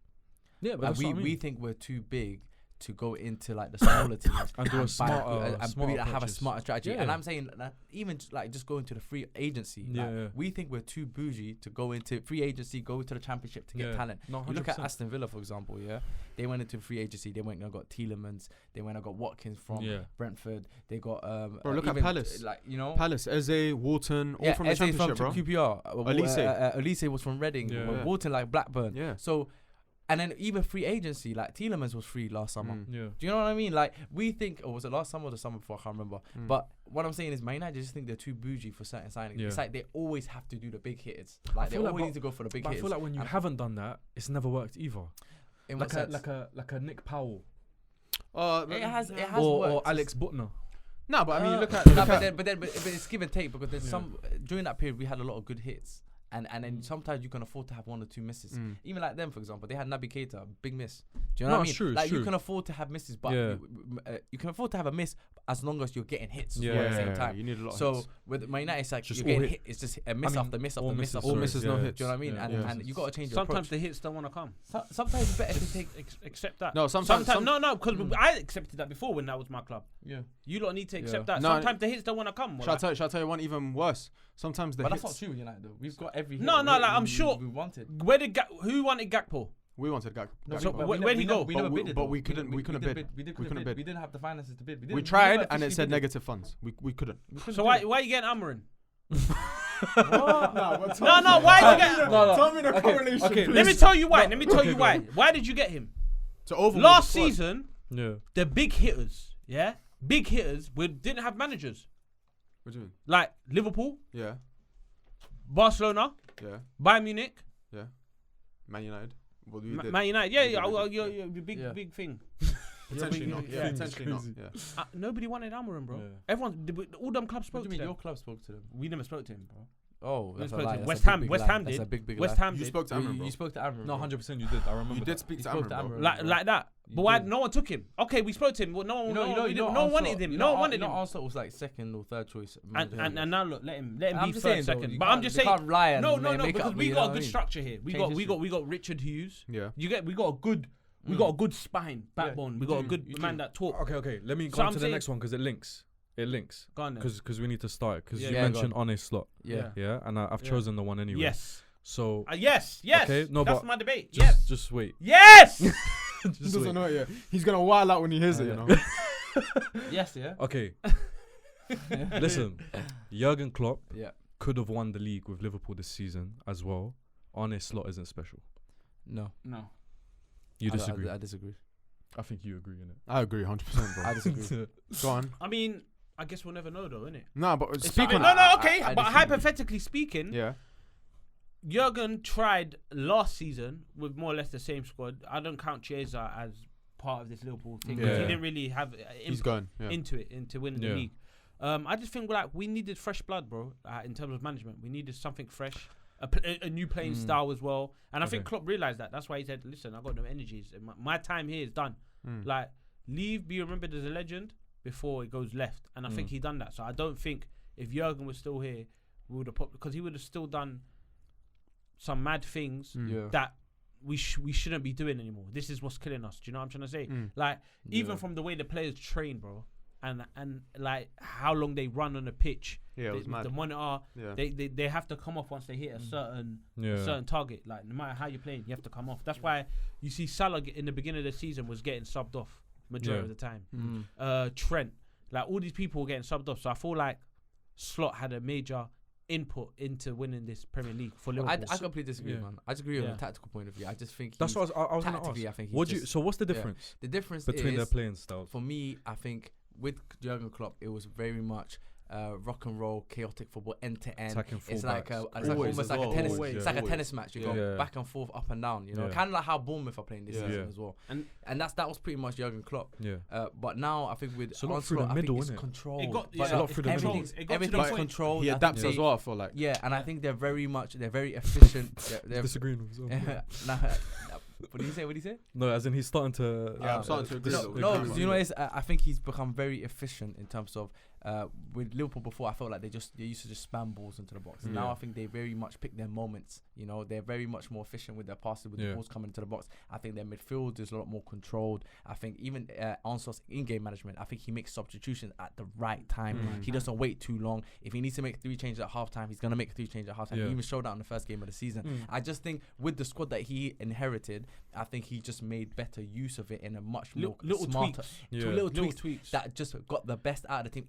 yeah, but Like that's what I mean. we think we're too big to go into like the smaller teams And do a buy- smarter- and smarter have a purchase. smarter strategy. Yeah. And I'm saying that even just going to the free agency. Yeah, like, yeah. we think we're too bougie to go into free agency, go to the championship to get Yeah. talent. No, You look at 100%. Aston Villa, for example, yeah. They went into free agency. They went and got Tielemans. They went and got Watkins from Yeah. Brentford. They got Bro, look at even, Palace. like, you know. Palace, Eze, Wharton, all from the Eze's championship, bro. QPR. Elise. Elise was from Reading. Yeah. Wharton like Blackburn. Yeah. So, and then even free agency, like Tielemans was free last summer. Mm. Yeah. Do you know what I mean? Like, we think, or was it last summer or the summer before? I can't remember. Mm. But what I'm saying is, Man United just think they're too bougie for certain signings. Yeah. It's like they always have to do the big hitters. Like, they feel like always but- need to go for the big But I hitters. feel like when you And haven't done that, it's never worked either. in what sense? Like a Nick Powell It has or worked. Alex Butner. No, but I mean, look at. Nah, Look but at then it's give and take because there's Yeah. some during that period we had a lot of good hits. And then sometimes you can afford to have 1 or 2 misses. Mm. Even like them, for example, they had Naby Keita, big miss. Do you know what I mean? it's true, Like it's you true. can afford to have misses, but Yeah. you can afford to have a miss as long as you're getting hits as Yeah, well at the same time. You need a lot of So hits. with Man United, it's like Just you're all getting hit. hit. It's just a miss I mean, after miss all after miss misses, after all sorry, misses, no hits. Do you know what I mean? Yeah, And, yeah. and you got to change your Sometimes approach. the hits don't want to come. Sometimes it's better to take. Accept that. No, sometimes. no, because I accepted that before when that was my club. Yeah. You lot need to accept Yeah. that. No, Sometimes the hits don't want to come. Shall I tell you one even worse? Sometimes the But hits. that's not true with United though. We've got every. No, hit like I'm sure. we wanted. Who wanted Gakpo? We wanted Gakpo. So but where'd he go? We never bid. But we couldn't bid. We We couldn't bid. We didn't have the finances to bid. We tried, and it said negative funds. We couldn't. So why are you getting Amorim? No, No, why did you get? Tell me the correlation. okay, Let me tell you why. Let me tell you why. Why did you get him? To overhaul Last the squad. season, Yeah. the big hitters, we didn't have managers. What do you mean? Like Liverpool, Yeah, Barcelona, yeah, Bayern Munich, yeah. Man United. What we did. Man United. Yeah, you're Yeah. big thing. Potentially big- not. yeah. Yeah, potentially not. Crazy. Yeah. Nobody wanted Amorim, bro. Yeah. Everyone, all them clubs What spoke do to you mean? them. Your club spoke to them? We never spoke to him, bro. Oh, that's a spoke to lie. him. That's West a big, Ham- big West lie. Ham That's did. a big West lie. Ham You did. spoke to Amorim, bro. You spoke to Amorim. No, bro. 100% you did. I remember. You that. did speak to spoke Amorim, to bro. Amorim. Like that. You But why did. no one took him? Okay, we spoke to him. Well, no one Ansel- wanted him. No one wanted him. Arsenal was like second or third choice. And now look, let him I'm be just first, saying, though, second. you But I'm can't- just you saying. can't lie and No, make because up, we you got know a what I good mean? structure here. We Change history. got Richard Hughes. Yeah. We got a good spine, backbone. We got a good man that talk. Okay. Let me So go on I'm to the saying- next one because it links. Go on then. Because we need to start. Because Yeah, you yeah, go mentioned on a slot. Yeah. Yeah. And I've Yeah. chosen the one anyway. Yes. So Yes. Okay, no, That's but my debate. just wait. Yes. He Just doesn't wait. know it yet. He's gonna wild out when he hears it, you know. Yes. Yeah. Okay. Listen, Jurgen Klopp Yeah. could have won the league with Liverpool this season as well. On a slot isn't special. No. No. You disagree. I disagree. I think you agree in it. I agree 100%, bro. I disagree. Go on. I mean, I guess we'll never know, though, innit? No, but I speak mean, on no, it. okay. I But disagree. hypothetically speaking, Yeah. Jurgen tried last season with more or less the same squad. I don't count Chiesa as part of this Liverpool thing because Yeah. he didn't really have He's gone. Yeah. into winning the Yeah. league. I just think we needed fresh blood, bro. In terms of management, we needed something fresh, a new playing style as well. And I think Okay. Klopp realized that. That's why he said, "Listen, I got no energies. My time here is done. Like, be remembered as a legend before it goes left." And I think he done that. So I don't think if Jurgen was still here, we would have because he would have still done some mad things Yeah. that we shouldn't be doing anymore. This is what's killing us. Do you know what I'm trying to say? Like, even from the way the players train, bro, and like how long they run on the pitch. Yeah, it was mad. The monitor, Yeah. they have to come off once they hit a certain Yeah. certain target. Like, no matter how you're playing, you have to come off. That's why you see Salah in the beginning of the season was getting subbed off majority Yeah. of the time. Trent, like all these people were getting subbed off. So I feel like Slot had a major input into winning this Premier League for Liverpool. I completely disagree, Yeah. man. I disagree on Yeah. a tactical point of view. I just think That's what I was going to tactically, ask. I think What do you? just- So what's the yeah. difference the difference between their is, playing styles? for me, I think with Jurgen Klopp, it was very much rock and roll, chaotic football, end to end. Attacking It's like fullbacks. it's like Always almost as like well, a tennis. always, It's yeah. like a Always. tennis match. You go Yeah. back and forth, up and down. You know, Yeah. kind of like how Bournemouth are playing this Yeah. season Yeah. as well. And that was pretty much Jurgen Klopp. Yeah. But now I think with It's a lot through the Ancelotti, I middle, think it's innit? controlled. It got- but yeah, a lot through the middle. everything's It got to the everything's point. controlled. He I think adapts they- as well. I feel like. Yeah, and I think they're very efficient. they're Disagreeing with himself. nah, what do you say? What do you say? No, as in he's starting to. Yeah, I'm starting to agree. this- with No, that. you know what it is? I think he's become very efficient in terms of with Liverpool before. I felt like they used to just spam balls into the box. Yeah. Now I think they very much pick their moments. You know, they're very much more efficient with their passes, with the Yeah. balls coming into the box. I think their midfield is a lot more controlled. I think even Ancelo's in-game management, I think he makes substitutions at the right time. He doesn't wait too long. If he needs to make 3 changes at halftime, he's gonna make 3 changes at halftime. Yeah. He even showed that in the first game of the season. I just think with the squad that he inherited, I think he just made better use of it in a much more little smarter, tweaks. Yeah. little Little tweaks tweaks. that just got the best out of the team.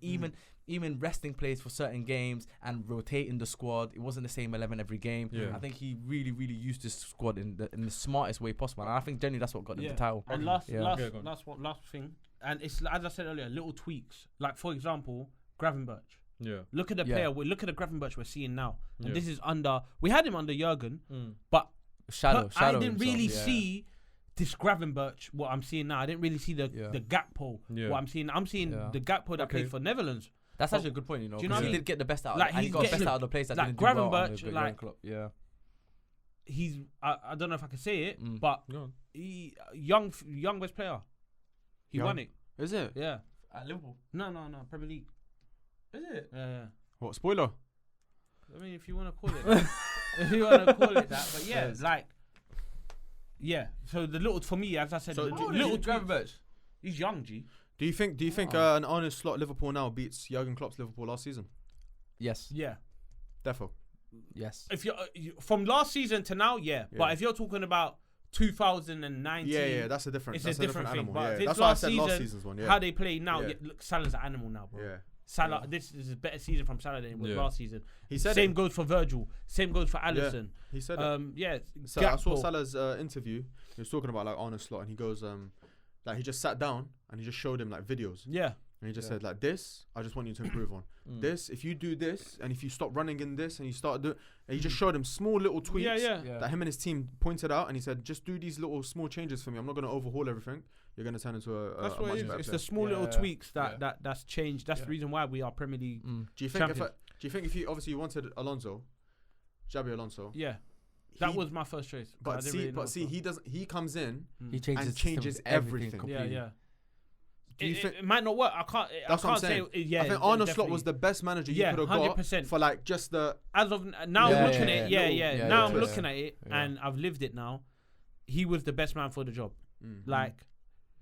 Even resting players for certain games and rotating the squad. It wasn't the same 11 every game. Yeah. I think he really used this squad in the smartest way possible. And I think generally that's what got them the title. And Yeah. Okay, go on. last thing, and it's as I said earlier, little tweaks. Like, for example, Gravenberch. Yeah. Look at the Yeah. player. Look at the Gravenberch we're seeing now. And Yeah. this is we had him under Jurgen, Mm. but Shadow I didn't himself, really yeah. see this Gravenberch, what I'm seeing now. I didn't really see the Gakpo, Yeah. what I'm seeing. I'm seeing Yeah. the Gakpo that Okay. played for Netherlands. That's actually a good point, you know. Do you know 'cause what I he mean? did get the best out. Like, And he he's got the best getting- out of the players that like didn't do well on Gravenberch, the Jurgen like- Klopp. Yeah. He's I don't know if I can say it, Mm. but Go on. he young best player. He Young? won it. Is it? Yeah. At Liverpool. No, Premier League. Is it? Yeah. What spoiler? I mean, if you want to call it that. If you want to call it that. But yeah, like, yeah. So the little, for me, as I said, So the do- little Gravenberch. he's young, G. Do you think an honest slot Liverpool now beats Jurgen Klopp's Liverpool last season? Yes. Yeah. Defo. Yes. If you're from last season to now, yeah. But if you're talking about 2019, yeah, that's a different. it's that's a different thing. animal. But Yeah. if it's That's why I last said last season, season's one. Yeah. how they play now, Yeah. look, Salah's an animal now, bro. Yeah. Salah, this is a better season from Salah than it was last season. He said same it. goes for Virgil. Same goes for Alisson. He said yeah. So I saw Salah's interview. He was talking about like Arne Slot, and he goes, like he just sat down and he just showed him like videos. Yeah. And he just said like, this, I just want you to improve on. This, if you do this, and if you stop running in this, and you start doing, and he just showed him small little tweaks that him and his team pointed out, and he said, just do these little small changes for me. I'm not going to overhaul everything. You're going to turn into a That's a what much it is. better It's player. the small little tweaks that's changed. That's the reason why we are Premier League. Do you think? champions. Do you think if you obviously you wanted Alonso, Xabi Alonso? Yeah. That was my first choice. But see, he doesn't. He comes in He changes, and changes systems, everything. completely. Yeah. Do you think? It might not work. I can't. That's what I'm I can't saying. say. Yeah. I think Arne Slot definitely. was the best manager you Yeah, could have got 100%. for like just the. As of now, Yeah, I'm looking yeah, at it. yeah. Yeah. Yeah, Now yeah, I'm yeah. looking at it, Yeah. and I've lived it now. He was the best man for the job. Mm. Like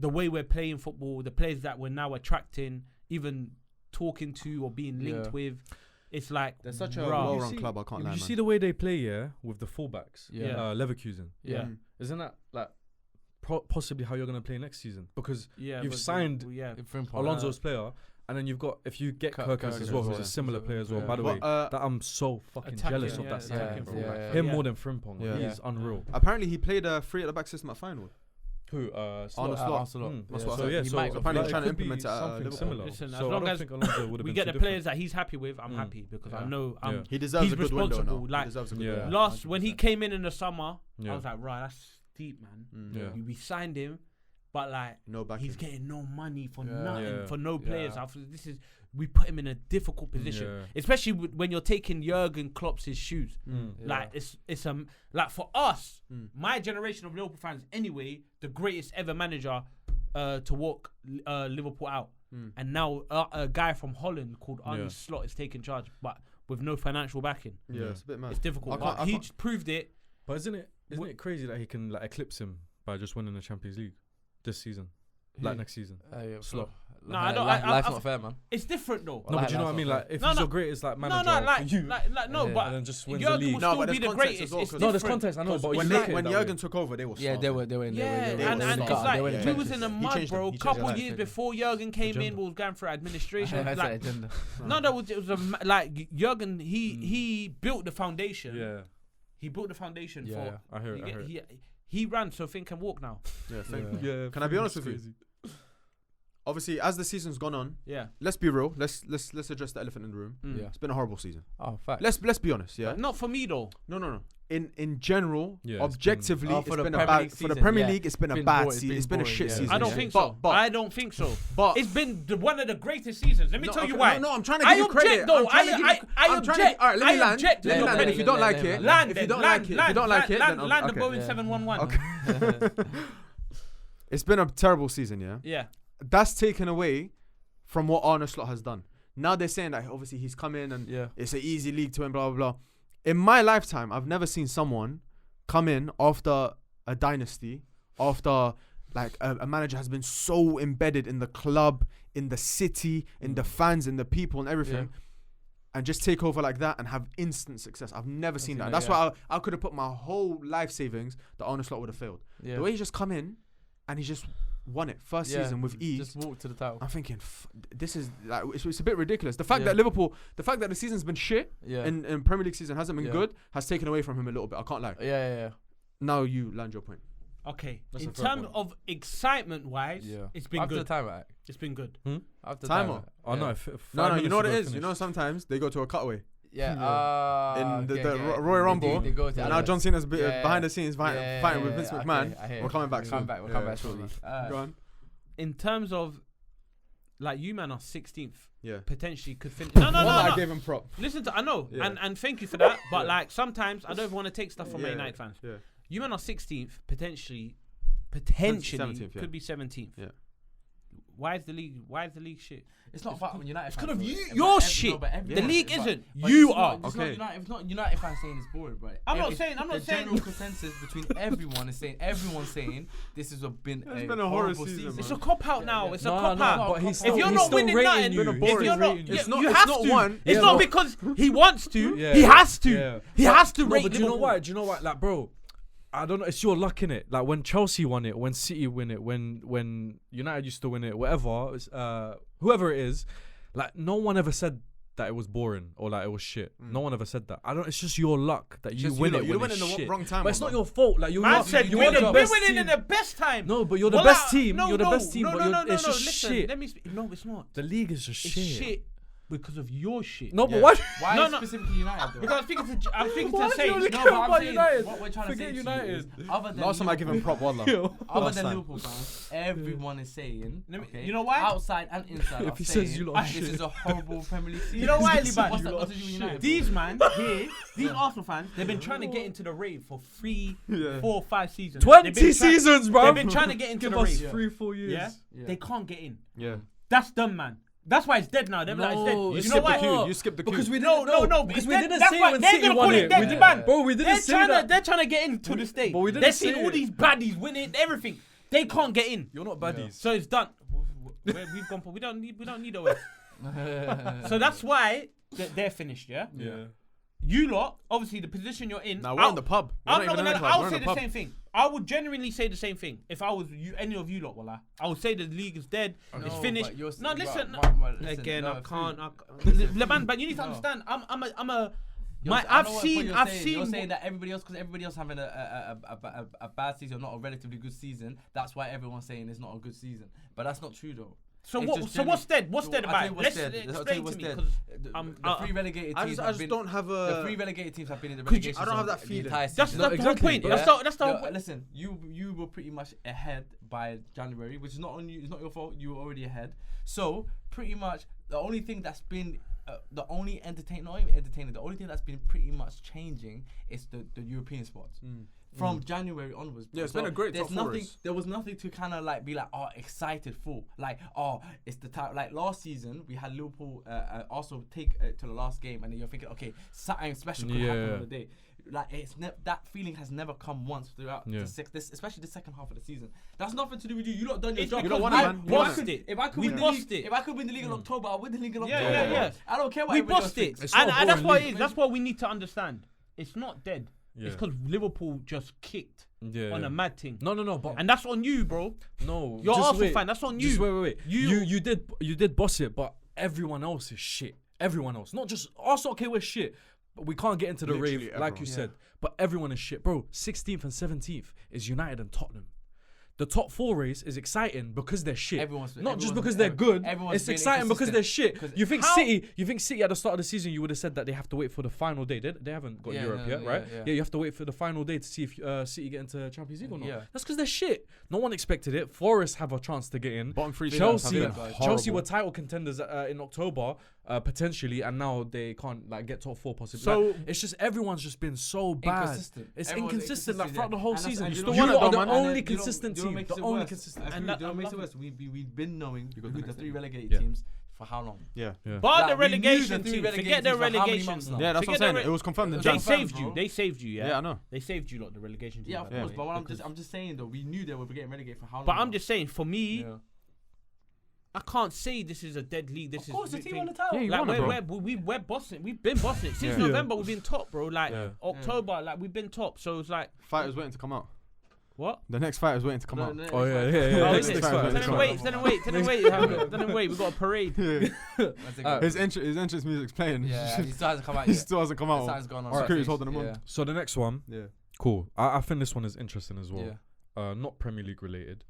the way we're playing football, the players that we're now attracting, even talking to or being linked with. It's like They're such a bruh. well-run club. I can't lie, You man. see the way they play, with the fullbacks, Yeah. Leverkusen. Yeah. Isn't that like possibly how you're gonna play next season? Because Yeah, you've but- signed yeah. Alonso's player, and then you've got if you get Kirkus as well, who's a similar player as well. By the way, that I'm so fucking jealous of that signing. attacking fullback. Him more than Frimpong. Yeah. He's unreal. Apparently, he played a three at the back system at Feyenoord. Who? Arne Slot. Slot. That's what I so said. yeah, He so might- apparently like, trying it to could be implement it at something Liverpool. similar. Listen, as So I long don't as think Alonso would have we been get too the players different. that he's happy with, I'm happy because I know Yeah. He deserves he's a good window now. responsible, He like, deserves a good Yeah. window. last when he came in the summer, Yeah. I was like, right, that's deep, man. Yeah. We signed him, but like No backing. he's getting no money for Yeah. nothing, Yeah. for no players. Yeah. I feel we put him in a difficult position, Yeah. especially when you're taking Jurgen Klopp's shoes. Like it's like for us, my generation of Liverpool fans, anyway, the greatest ever manager to walk Liverpool out, and now a guy from Holland called Arne Slot is taking charge, but with no financial backing. Yeah, it's a bit mad. It's difficult. But he proved it. But isn't it crazy that he can like eclipse him by just winning the Champions League this season, like next season? Slot. No, I don't. Life's not fair, man. It's different though. No, but you know what I mean. Like if No, he's no. your greatest like manager like for you, no, Yeah. but and then just wins the Jurgen league. will No, still but be there's the context greatest. as well, It's 'cause- No, there's different. context. I know, but when you look at when it that Jurgen way. took over, they were Yeah, they were in. Yeah, and were it's in like the we trenches. was in a He mud, changed them. bro. He changed Couple their years life. before Jurgen came in, Agenda. we was going for administration. That's like, the agenda. no, it was like Jurgen. He built the foundation. Yeah, He built the foundation Yeah, for. yeah. I hear it. He ran so Finn can walk now. Yeah, thank Yeah. you. Yeah. Can I be honest with you? Obviously, as the season's gone on, Yeah. let's be real. Let's address the elephant in the room. Yeah. It's been a horrible season. Oh, fact. Let's be honest. Yeah. Not for me though. No. In general, Yeah, it's objectively, been- it's for the been a Premier bad League for the season, Premier yeah. League. It's been a Been bad boring, season. been It's been a boring, shit yeah. season. I don't yeah. think so. But I don't think so. but It's been one of the greatest seasons. Let me tell you okay, why. No, I'm trying to I give you credit. object, though. I'm trying to give you- I I'm trying to- object. All right, let me I land. object to Let me your land. credit. If you don't like it, Land if you then, don't land, like it, if land, you don't like it, land, then land the okay. Boeing Yeah. 711. Okay. It's been a terrible season. Yeah. Yeah. That's taken away from what Arne Slot has done. Now they're saying that obviously he's come in and Yeah. it's an easy league to win, blah, blah, blah. In my lifetime, I've never seen someone come in after a dynasty, after like a manager has been so embedded in the club, in the city, in the fans, in the people and everything, and just take over like that and have instant success. I've never seen that. seen That's that, why I could have put my whole life savings that Arne Slot would have failed. Yeah. The way he just come in and he just won it first season with ease. Just walk to the title. I'm thinking, this is like it's a bit ridiculous. The fact Yeah. that Liverpool, the fact that the season's been shit Yeah. in Premier League season hasn't been Yeah. good, has taken away from him a little bit. I can't lie. Yeah. Now you land your point. Okay. That's In a fair terms point. of excitement wise, Yeah. it's been After good. the timer act. It's been good. After the Timer. timer. Oh no! Yeah. No, you know what it is. You know sometimes they go to a cutaway Yeah. in the okay, yeah. Royal Rumble, They go to and now John Cena's Yeah. behind the scenes fighting with Vince yeah, McMahon. okay, I hear We're it. coming back We'll soon. come back. We'll Yeah, come back sure. shortly. Go on. In terms of, like, you man are 16th. Yeah. Potentially could finish. No. I gave him prop. Listen to, I know, Yeah. and thank you for that. But like sometimes I don't even want to take stuff from Man Yeah. United fans. Yeah. You man are 16th, potentially 17th, yeah. could be 17th. Yeah. Why is the league shit? It's not about United. It's fans, because of though. you. But Your every- shit. no, but every- The yeah, league but- isn't. but You it's are. Not, it's Okay. not United. It's not United fans saying it's boring, bro. I'm not It's- saying. I'm not the saying. general consensus between everyone is saying. Everyone's saying this has been It's a been a horror horrible season, season. It's a cop out now. It's a cop no, out. but he's If still, you're he's not still winning rating nothing, you. Been a if boring you're not, rating you. you, It's not- you it's have not to. one. It's Yeah, not but- because he wants to. Yeah. He has to. Yeah. He has to No, rate but do you know Liverpool. why? Do you know why? Like, bro, I don't know. It's your luck in it. Like when Chelsea won it, when City win it, when United used to win it, whatever, whoever it is, like no one ever said that it was boring or like it was shit. No one ever said that. I don't. It's just your luck that you Just win you it. lot. You when went in it's the shit. wrong time, But it's man. not your fault. Like Man said you're we're the best winning in team. the best time. No, but you're the Well, best team. no, You're the no, best team. No, But no, you're, no, it's no. just Listen, shit. let me speak. No, it's not. The league is just It's shit. shit because of your shit. No, but Yeah. why? Why No, is no. specifically United though? Because I'm speaking Why to do say. you only No, care but I'm about saying United? what we're trying to Forget say United. to you is, other than Last time I give him Liverpool- prop, wallah. Other Last than time. Liverpool fans, everyone is saying, Let me- okay, you know why? outside and inside, If are he saying, says you lot are this shit. is a horrible Premier League season. You know why, What's Liban? that got to do with United? These man here, these Arsenal fans, they've been trying to get into the rave for 3, 4, 5 seasons. 20 They've been try- seasons, bro. They've been trying to get into Give the us rave. 3-4 years. Yeah? Yeah. They can't get in. Yeah. That's done, man. That's why it's dead now. They're like, it's dead. No, You it's know skipped the why? queue. You skipped the queue. Because we No, didn't no, because it's we dead. didn't That's say why when they're City gonna won call it it. dead, We didn't- man. Bro, we didn't say that. They're trying to get into this stage. But we didn't They're say seeing all it. these baddies winning everything. They can't get in. You're not baddies. So it's done. We've gone. We don't need a way. So that's why they're finished. Yeah. Yeah. You lot, obviously, the position you're in. Now we're in the pub. We're I'm not not even in gonna. the club. I We're would in say the the pub. same thing. I would genuinely say the same thing if I was you, any of you lot. Wallah, I would say the league is dead. It's No, finished. but you're No, s- listen. but listen, Again, no, I can't. food. Leban, but you need to No. understand. I'm a. You're My, s- I I've know what seen. you're I've saying. seen. You're saying that everybody else, because everybody else having a bad season, not a relatively good season. That's why everyone's saying it's not a good season. But that's not true though. So It's what? just So what's dead? What's generally- dead I'll about tell it? you what's Let's dead. I'll tell you explain what's to me dead. because The three relegated I teams just, have I just been. don't have The three a. relegated teams have been in the Could you- relegation I don't have zone that the feeling. entire that's season. the whole point. but That's the whole Yeah, point. listen, you were pretty much ahead by January, which is not on you. It's not your fault. You were already ahead. So pretty much the only thing that's been the only entertaining, not even entertaining, the only thing that's been pretty much changing is the European spots. From January onwards. Yeah, it's So been a great there's top four nothing. race. There was nothing to kind of like be like, oh, excited for. Like, oh, it's the time. Like last season, we had Liverpool also take to the last game, and then you're thinking, okay, something special could happen on the day. Like that feeling has never come once throughout especially the second half of the season. That's nothing to do with you. You lot done your It's job. You don't because want it, we man. You want bossed it. If I could We win the bossed league, it. if I could win the league in October, I'll win the league in October. Yeah. I don't care what We everybody else bossed it, thinks. It's not a and that's boring what league. it is. That's what we need to understand. It's not dead. Yeah. It's because Liverpool just kicked Yeah. on a mad thing. No, but And that's on you, bro. no. You're just Arsenal wait. fan. That's on you. Just wait. You- You did boss it, but everyone else is shit. Everyone else, not just Arsenal. Okay, we're shit, but we can't get into the Literally rave like you everyone. said. But everyone is shit, bro. 16th and 17th is United and Tottenham. The top four race is exciting because they're shit. Not just because they're good. It's being exciting because they're shit. inconsistent. You think How- City at the start of the season, you would have said that they have to wait for the final day. They haven't got Yeah, Europe no, yet, right? yeah. You have to wait for the final day to see if City get into Champions League or not. Yeah. That's because they're shit. No one expected it. Forest have a chance to get in. Bottom three. Chelsea Villa. Chelsea were title contenders in October potentially, and now they can't like get top four possibly. So- Like, it's just everyone's just been so bad. Inconsistent. It's Everyone's inconsistent like inconsistent, throughout the yeah. whole And that's- season. and You you don't want it are though, the man. only And then consistent you don't team. make The it only worse. consistent. And And you that- don't make it that- worse. We've been knowing got who the the next three thing. relegated Yeah. teams for how long. Yeah. Bar Like, the we knew relegation the three team. relegated Forget the teams for how many relegation. months now? Yeah, that's what I'm Forget saying. the It was confirmed in They They Jan. say- saved you. bro. They saved you. Yeah. Yeah, I know. They saved you, lot. The relegation team. Yeah, of by the course. way. But I'm just saying though, we knew they were getting relegated for how long. But I'm now? just saying, for me, Yeah. I can't say this is a dead league. This Of course, is the big team thing. won the title. Yeah, you Like won it, bro. we're bossing. We've been bossing since Yeah. November. We've been top, bro. Like Yeah. October, like we've been top. So it's like Fighters waiting to come out. what? The next fighter's waiting to come out. Oh, yeah. Oh, next is it? fight, Tell next him fight. wait. Tell him wait. Tell him wait. Tell him wait. We got a parade. His entrance music's playing. Yeah, he still hasn't come out He yet. still hasn't come out. Something's gone on. Security's stage. holding him on. Yeah. So the next one, Yeah. cool. I think this one is interesting as well. Yeah. Not Premier League related,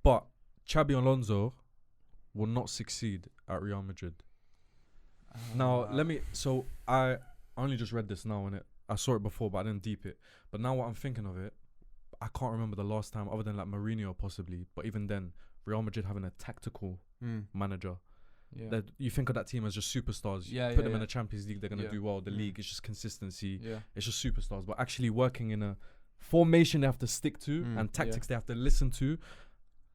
but Xabi Alonso will not succeed at Real Madrid. Now let me. So I only just read this now, and I saw it before, but I didn't deep it. But now what I'm thinking of it, I can't remember the last time other than like Mourinho possibly, but even then, Real Madrid having a tactical manager. Yeah. That you think of that team as just superstars. Yeah, Put yeah, them in yeah. the Champions League, they're gonna Yeah. do well. The league is just consistency. Yeah. It's just superstars. But actually working in a formation they have to stick to and tactics they have to listen to.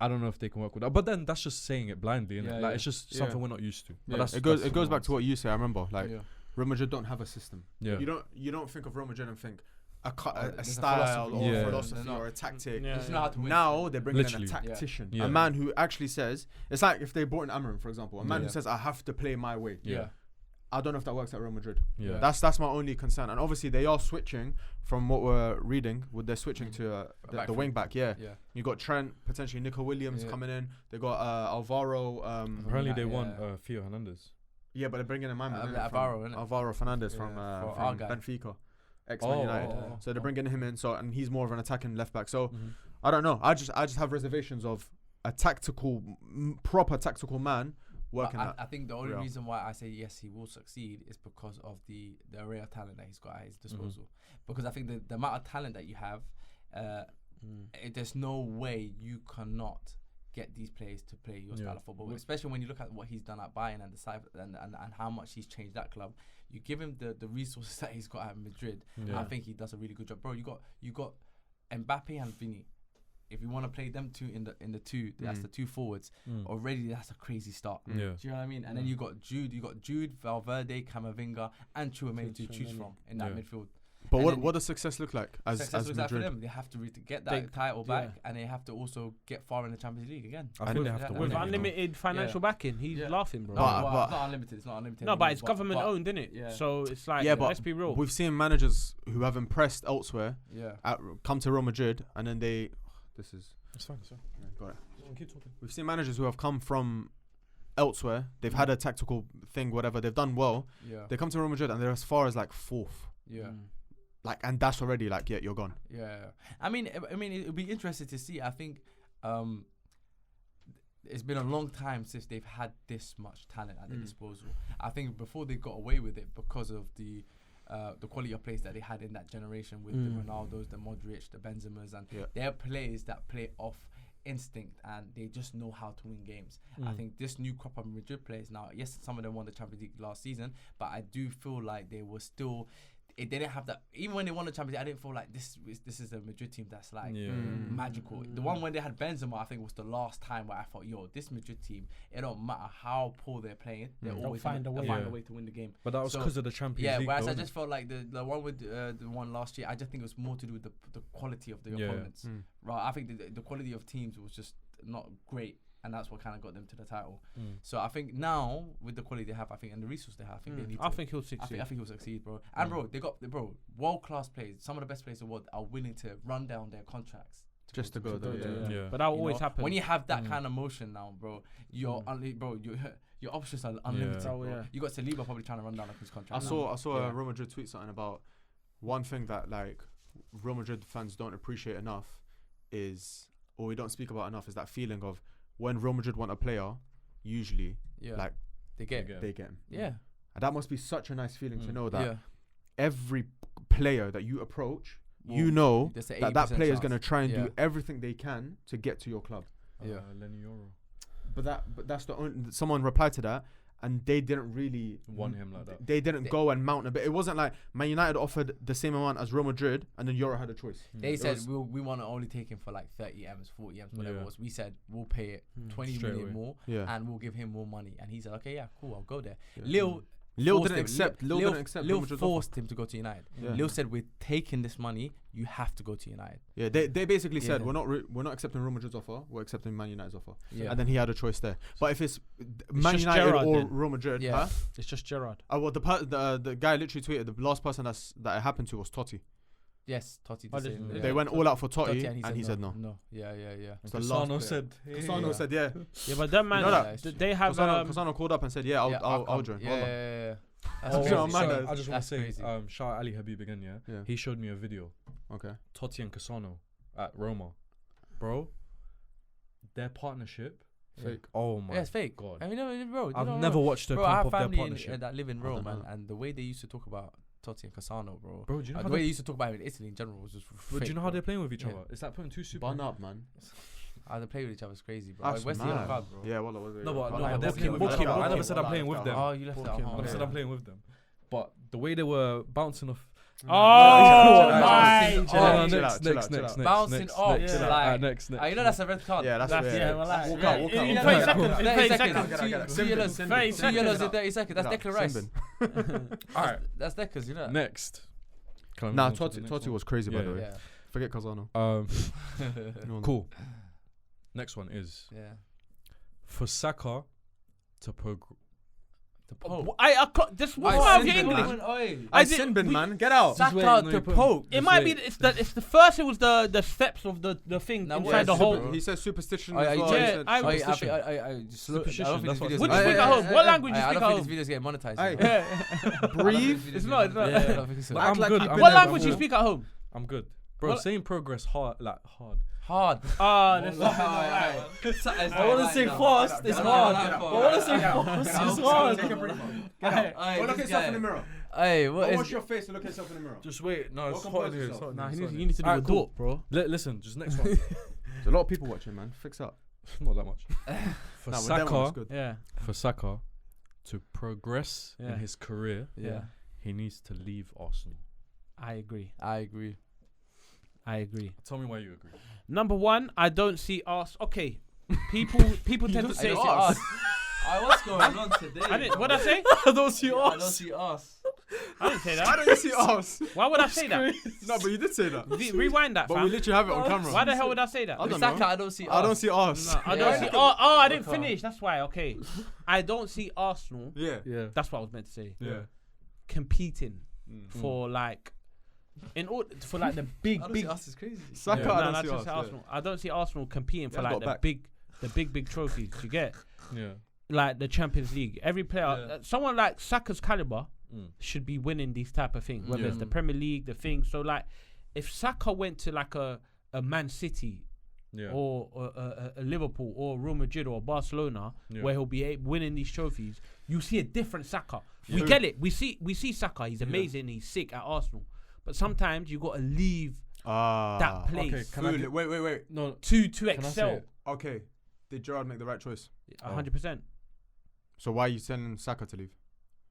I don't know if they can work with that. But then that's just saying it blindly, innit? Yeah, Like yeah. it's just Yeah. something we're not used to. But Yeah, that's, it goes that's back to nuance. what you say. I remember, like Yeah. Real Madrid don't have a system. Yeah. You don't think of Real Madrid and think a there's a style philosophy. or Yeah. a philosophy No, no. or a tactic. Yeah, They just know how to win. Now they're bringing Literally. in a tactician, Yeah. a man who actually says it's like if they brought in Amorim, for example, a man Yeah. who says I have to play my way. Yeah. I don't know if that works at Real Madrid. Yeah. That's my only concern. And obviously they are switching from what we're reading. They're switching Mm. to Back the three. wing back. Yeah, Yeah. you got Trent, potentially Nico Williams Yeah. coming in. They got Alvaro. Apparently they Yeah. want Theo Hernandez. Yeah, but they're bringing in my man, innit, Alvaro, from innit? Alvaro Fernandez from Yeah, for our guy. Benfica, ex-Man United. oh, So they're bringing him in. So and he's more of an attacking left back. So Mhm. I don't know. I just have reservations of a tactical, proper tactical man working But at. I think the only Real. reason why I say yes, he will succeed is because of the array of talent that he's got at his disposal. Because I think the amount of talent that you have, there's no way you cannot get these players to play your Yeah. style of football. Especially when you look at what he's done at Bayern and the side and how much he's changed that club. You give him the resources that he's got at Madrid. Yeah. I think he does a really good job, bro. You got Mbappe and Vini. If you want to play them two in the two, that's the two forwards. Mm. Already, that's a crazy start. Yeah. Do you know what I mean? And then you got Jude, Valverde, Camavinga, and Tchouaméni to choose from in that Yeah. midfield. But and what then- does success look like as Success looks like for Madrid? them. They have to get They- that title yeah. back, and they have to also get far in the Champions League again. I think they have to With win With it, you know. unlimited financial backing, he's Yeah. laughing, bro. But- Well, it's not unlimited. It's not unlimited. No, but anymore, it's government owned, isn't it? Yeah. So it's like, Yeah, but let's be real. We've seen managers who have impressed elsewhere Yeah. come to Real Madrid and then they. This is. It's fine. So Got it. keep talking. We've seen managers who have come from elsewhere. They've had a tactical thing, whatever. They've done well. Yeah. They come to Real Madrid and they're as far as like fourth. Yeah. Like, and that's already like, yeah, you're gone. Yeah. I mean, it'd be interesting to see. I think it's been a long time since they've had this much talent at their disposal. I think before they got away with it because of the quality of players that they had in that generation with the Ronaldos, the Modric, the Benzemas, and they're players that play off instinct and they just know how to win games. I think this new crop of Madrid players now, yes, some of them won the Champions League last season, but I do feel like they were still. They didn't have that. Even when they won the Champions League, I didn't feel like this is a Madrid team that's like magical. The one when they had Benzema, I think, was the last time where I thought, yo, this Madrid team, it don't matter how poor they're playing, they'll always find a way. find a Yeah. way to win the game. But that was So, because of the Champions Yeah, League. whereas though, I innit? just felt like the one with the one last year, I just think it was more to do with the quality of the Yeah. opponents. Right, I think the quality of teams was just not great, and that's what kind of got them to the title. So I think now with the quality they have, I think, and the resources they have, I think they need. I to, think he'll I succeed. think he'll succeed, bro. And bro, they got world class players. Some of the best players in the world are willing to run down their contracts Just to go there. Yeah. But that will You always know, happen. when you have that kind of motion now, bro, your options are unlimited. Yeah. Oh, bro. yeah. You got Saliba probably trying to run down his I contract. saw Yeah. a Real Madrid tweet something about one thing that like Real Madrid fans don't appreciate enough is, or we don't speak about enough, is that feeling of when Real Madrid want a player, usually Yeah, like they get. Yeah. they get him. Yeah, And that must be such a nice feeling to know that yeah. every player that you approach, Well, you know there's a that 80% player is going to chance. try and Yeah. do everything they can to get to your club. Yeah. Lenny Yoro. But that's the only, someone replied to that, and they didn't really Want him like that. They didn't go and mount a bit. It wasn't like Man United offered the same amount as Real Madrid, and then Euro had a choice. They It said was- we want to only take him for like 30 M's, 40 M's, whatever Yeah. it was. We said we'll pay it 20 Straight million away. more, Yeah. and we'll give him more money. And he said, okay, yeah, cool, I'll go there. Yeah. Lil Lil forced didn't him. accept. Lil didn't accept. Real Lil Madrid's forced him to go to United. Yeah. Lil said, we're taking this money. You have to go to United. Yeah, they basically said Yeah. we're not accepting Real Madrid's offer. We're accepting Man United's offer. Yeah. And then he had a choice there. But if it's Man just United Gerrard or then. Real Madrid, Yeah. huh? It's just Gerrard. Well, the guy literally tweeted the last person that it happened to was Totti. Yes, Totti did Oh, say they- no. They Yeah. went all out for Totti, Totti and he said no. No. Yeah. It's the last Cassano player. said. Cassano Yeah. said yeah. Yeah, but that man, know that? they have. Cassano called up and said yeah, I'll come. join. Yeah, Wallah. yeah. That's Oh, crazy. man, so that's- I just want to that's say, crazy. shout out Ali Habib again, yeah? Yeah. He showed me a video. Okay. Totti and Cassano at Roma. Bro, their partnership. Fake. Oh my Yeah, it's fake. God. I mean, no, bro. you I've don't never know. watched a Bro, I clip have of their family partnership. that live in I Rome, don't know. and the way they used to talk about Totti and Cassano, bro. Bro, do you know The how way they, they used to talk about it in Italy in general was just bro, do you know how bro. they're playing with each Yeah. other? It's like putting two super. Bun up, man. How they play with each other is crazy, bro. That's Where's the mad. yellow card, bro? Yeah, Wallah. No, but Wallah, they're book playing him, with book each other. him. I never said I'm playing with them. Oh, you left that at Book him. home. I never said Yeah. I'm playing with them. But the way they were bouncing off, Oh chill my! out, chill out, Next. Bouncing off. Next. You know that's a red card. Yeah, that's That's fair. well, like, Walk out. in walk 30 out. seconds. In 30 30 seconds. seconds. Simbin, Two yellows. Simbin. 30 Two yellows in seconds. 30 seconds. That's Declan Rice. Alright, That's Declan, you know. next. Can I move Nah, on to the next Totti one? was crazy, by Yeah, the way. Yeah. Forget Cazorla. Cool. Next one is Yeah. for Saka to progress. This was out of your English. I did- Simbin, we- man. Get out. Just wait, Saka no, to you put- poke. It might be. It's the first. It was the steps of the thing Now, what inside is the super- hole. He says superstition Oh, as yeah, well. yeah, He said I- superstition. I just look. I don't think That's this what- video's What do you getting speak at home? What language you I speak don't at think home? this video's getting monetized. Aye. you know. Yeah. Breathe. It's not. It's not. Yeah, I don't think so. But I'm like good. you've I'm been What there language you before. speak at home? I'm good, bro. What- Saying progress hard, like hard. Hard. That's not I right. want to say fast. It's hard. I want to say fast. It's hard. Take a breath. Hey, Go look at yourself in the mirror. Hey, Go what wash is? your face and look at yourself in the mirror. Just wait. No, it's Welcome hot in to here. yourself. Nah, It's you hot in need to do Alright, the cool. door, bro. Listen, just next one. There's a lot of people watching, man. Fix up. Not that much. For Nah, but that one was Saka, good. Yeah. for Saka to progress Yeah. in his career, Yeah, he needs to leave Arsenal. I agree. I agree. Tell me why you agree. Number one, I don't see us. Okay, people tend to say us. What's going on today? I didn't. What I say? I don't see I don't see us. I didn't say Why that. don't you see us? Why would I say that? No, but you did say that. Rewind that, But we fam. literally have it on camera. Why the hell would I say that? I don't Saka, know. I don't see us. I don't see us. No, I don't Yeah. see. Oh, I didn't finish. That's why. Okay, I don't see Arsenal. Yeah. Yeah. That's what I was meant to say. Yeah. Competing for like, in order for like the big I don't big. see us. Is crazy. Saka, Yeah. I No, don't that's see just us. Arsenal. I don't see Arsenal competing for Yeah, like got back. the big trophies. You get Yeah. like the Champions League. Every player, Yeah. someone like Saka's caliber, Mm. should be winning these type of things, whether Yeah. it's the Premier League, the thing. So like, if Saka went to like a Man City Yeah. or a Liverpool or Real Madrid or Barcelona, Yeah. where he'll be winning these trophies, you see a different Saka. We Yeah. get it. We see Saka. He's amazing. He's sick at Arsenal. But sometimes you got to leave that place okay, can I get- Wait. No. to Can I say excel. it? Okay. Did Gerrard make the right choice? 100%. So why are you sending Saka to leave?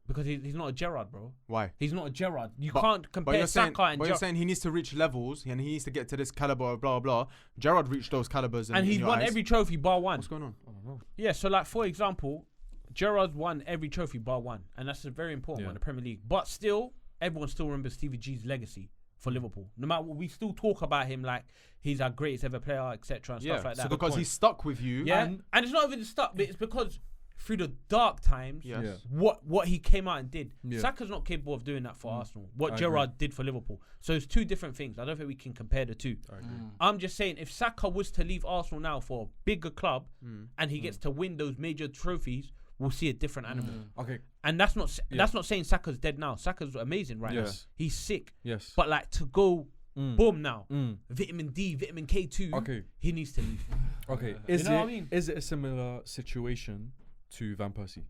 Because he's not a Gerrard, bro. Why? He's not a Gerrard. You But- can't But compare you're saying, Saka and but you're Gerrard. saying he needs to reach levels and he needs to get to this caliber, blah blah. Gerrard reached those calibers, And in he's your won eyes. every trophy bar one. What's going on? I don't know. Yeah, so like for example, Gerrard's won every trophy bar one, and that's a very important one, Yeah. the Premier League. But still, everyone still remembers Stevie G's legacy for Liverpool. No matter what, we still talk about him like he's our greatest ever player, etc. and stuff like so that. because he's stuck with you. Yeah, and it's not even stuck, but it's because through the dark times, Yes. Yeah. what he came out and did. Yeah. Saka's not capable of doing that for Arsenal. What I Gerrard did for Liverpool. So it's two different things. I don't think we can compare the two. I agree. I'm just saying, if Saka was to leave Arsenal now for a bigger club and he gets to win those major trophies, we'll see a different animal. Okay. And that's not saying Saka's dead now. Saka's amazing right now. Yes. He's sick. Yes. But like to go boom now, Mm. vitamin D, vitamin K2, Okay. he needs to leave. Okay. You Is know it what I mean? is it a similar situation to Van Persie,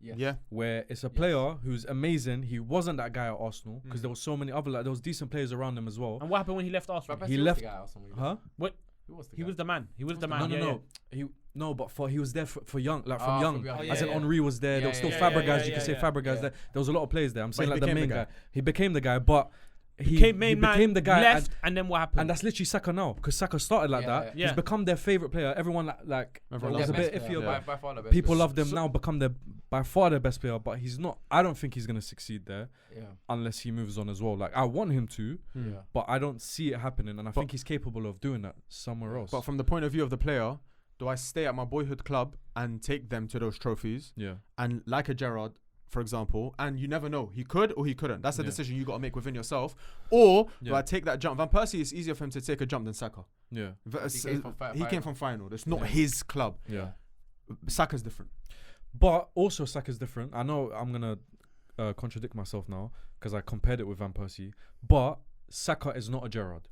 Yes. Yeah. where it's a player who's amazing? He wasn't that guy at Arsenal because there was so many other there was decent players around him as well. And what happened when he left Arsenal? Van Persie He was left- the guy or something. Huh? What? Who was the He guy? was the man. He was the man. No, yeah, no. But he was there for young, like from Ah, young. from young. As in Yeah, yeah. Henri was there. There was still Yeah, Fabregas. yeah, You yeah, could say yeah. Fabregas Yeah. there. There was a lot of players there. I'm saying he like the became main the guy. guy. He became the guy, but he Became main man, became the guy. left, and then what happened? And that's literally Saka now, because Saka started like Yeah, that. yeah. He's become their favorite player. Everyone like Everyone was a loves bit him. iffy Yeah. about. By far the best People player. love them now. Become their by far their best player, but he's not. I don't think he's gonna succeed there Yeah. unless he moves on as well. Like I want him to, Yeah. but I don't see it happening, and I think he's capable of doing that somewhere else. But from the point of view of the player, do I stay at my boyhood club and take them to those trophies? yeah, And like a Gerrard, for example, and you never know, he could or he couldn't. That's a Yeah. decision you got to make within yourself. Or do Yeah. I take that jump? Van Persie, it's easier for him to take a jump than Saka. yeah, He came from final. It's not Yeah. his club. yeah. Saka's different. But also Saka's different. I know I'm gonna contradict myself now because I compared it with Van Persie. But Saka is not a Gerrard.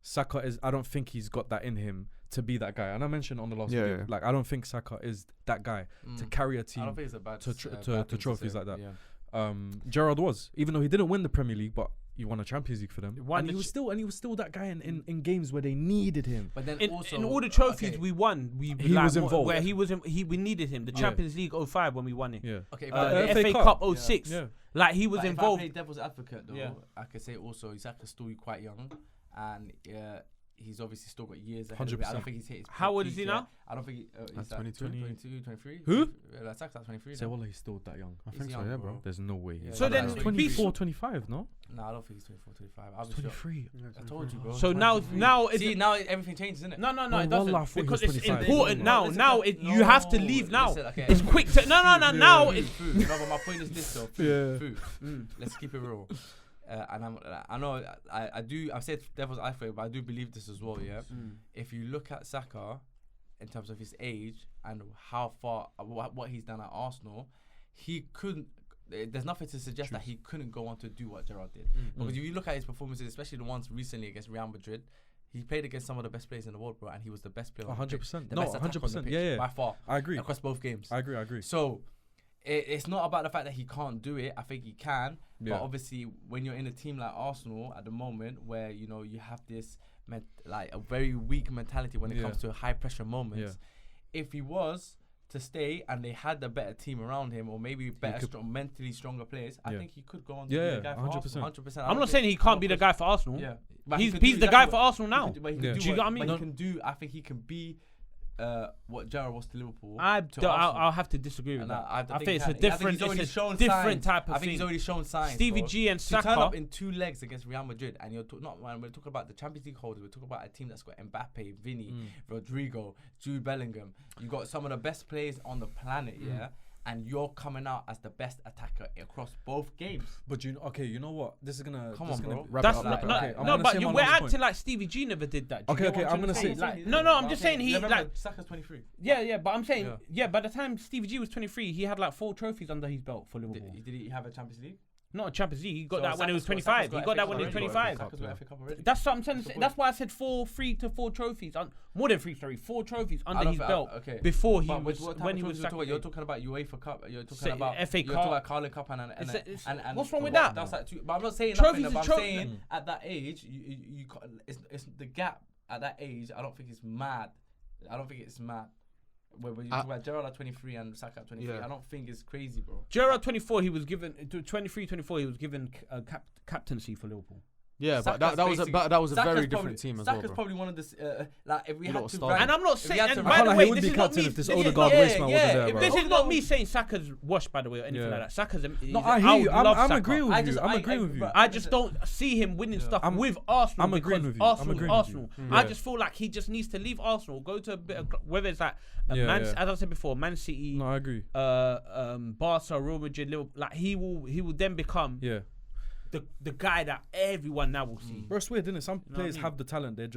Saka is. I don't think he's got that in him to be that guy. And I mentioned on the last Yeah, video, yeah. like I don't think Saka is that guy to carry a I team. don't think it's a bad to bad to thing trophies say. like that. Yeah. Gerrard was, even though he didn't win the Premier League, but he won a Champions League for them, Won and the he was still that guy in games where they needed him. But then in also all the trophies okay. we won, He was involved. Where he was, we needed him. The Yeah. Champions League 05 when we won it. Yeah. Okay, The FA FA Cup. Cup 06. Yeah. Like he was But involved. If I play devil's advocate though, Yeah. I could say also Saka's still quite young, and he's obviously still got years ahead of it. I 100%. don't think he's hit his How old peak is he yet. now? I don't think That's he's 22. 22, 23. Who? Like Saka's 23. Say, now. well, he's still that young. I He's think so, young, yeah, bro. There's no way. Yeah, He's So like then that. 24, 25, no? No, I don't think he's 24, 25. I was 23. I told you, bro. So 23. now See, now everything changes, isn't it? No, Oh, it doesn't. wallah, I thought he Because was it's 25. important No, now. listen, Now you have to leave now. Listen, okay. It's quick to now. It's Food. No, but my point is this though. Food. Yeah. Let's keep it real. And I know I've said devil's advocate, but I do believe this as well. Yeah. If you look at Saka, in terms of his age and how far what he's done at Arsenal, he couldn't. There's nothing to suggest that he couldn't go on to do what Gerrard did. Because if you look at his performances, especially the ones recently against Real Madrid, he played against some of the best players in the world, bro, and he was the best player. 100%. The No, best attacker on the 100%. pitch, Yeah, yeah. by far I agree. across both games. I agree. So it's not about the fact that he can't do it. I think he can. Yeah. But obviously, when you're in a team like Arsenal at the moment, where you have this like a very weak mentality when it comes to high pressure moments, if he was to stay and they had a better team around him, or maybe better, mentally stronger players, I think he could go on to be the guy for 100%. Arsenal. 100%. I'm not saying he can't be the guy for Arsenal. Yeah, He's the guy for Arsenal now. Do you Do you get what I mean? He can do. I think he can be what Gerrard was to Liverpool. I'll have to disagree with And that. I I think think it's he a can. I think different, he's already it's a shown different signs. type of I think he's thing. already shown signs. Stevie bro. G and To turn Saka. up in 2 legs against Real Madrid, and we're talking about the Champions League holders. We're talking about a team that's got Mbappe, Vinny, Rodrigo, Jude Bellingham. You got some of the best players on the planet, and you're coming out as the best attacker across both games. But you know what? This is gonna Come on, bro. Wrap That's it up, not, wrap it up. I'm no, gonna but say one we're last acting point. like Stevie G never did that. Do you Okay, get okay, what I'm trying to gonna say? say- Like, no, I'm just saying he Remember, like Saka's 23. yeah, but I'm saying by the time Stevie G was 23, he had like 4 trophies under his belt for Liverpool. Did he have a Champions League? Not a Champions League. He got So that when he was Saka's 25. got He got FA that when he was Cup already, 25. Saka's got FA Cup already. That's what I'm saying. That's the That's why I said 3 to 4 trophies. More than 3, sorry. 4 trophies I under don't his thi- belt okay. before he But was what type when of he was trophies sacked. you're talking about UEFA Cup. You're talking Say about FA You're talking Cup. about Carling Cup and What's wrong with what- that? That's like but I'm not saying Trophies nothing. is But I'm trophy. saying at that age, you it's the gap at that age. I don't think it's mad. I don't think it's mad. When you talk about Gerrard at 23 and Saka at 23, I don't think it's crazy, bro. Gerrard 24, he was given 23-24. He was given captaincy for Liverpool. Yeah, but Saka's that was a Saka's very probably- different team as well, Saka's bro. probably one of the like if we You had lot to started. rank, And I'm not if we saying. had to And rank- by the he way, wouldn't this be is not captain me. if this this is Odegaard not- waste man wasn't there, bro. This is not me saying Saka's washed, by the way, or anything Yeah. like that. Saka's. No, I hear you. I'm agreeing I with you. just- I'm I- agreeing I- with you. bro, I just don't see him winning stuff with Arsenal. I'm agreeing because with you. I'm Arsenal, agreeing with Arsenal. you. I Yeah. just feel like he just needs to leave Arsenal, go to a bit of whether it's like Yeah, Man, yeah. as I said before, Man City, No, I agree. Barca, Real Madrid, Liverpool. Like he will then become Yeah. the guy that everyone now will see. Bro, it's weird, isn't it? Some know what players I mean? have the talent. They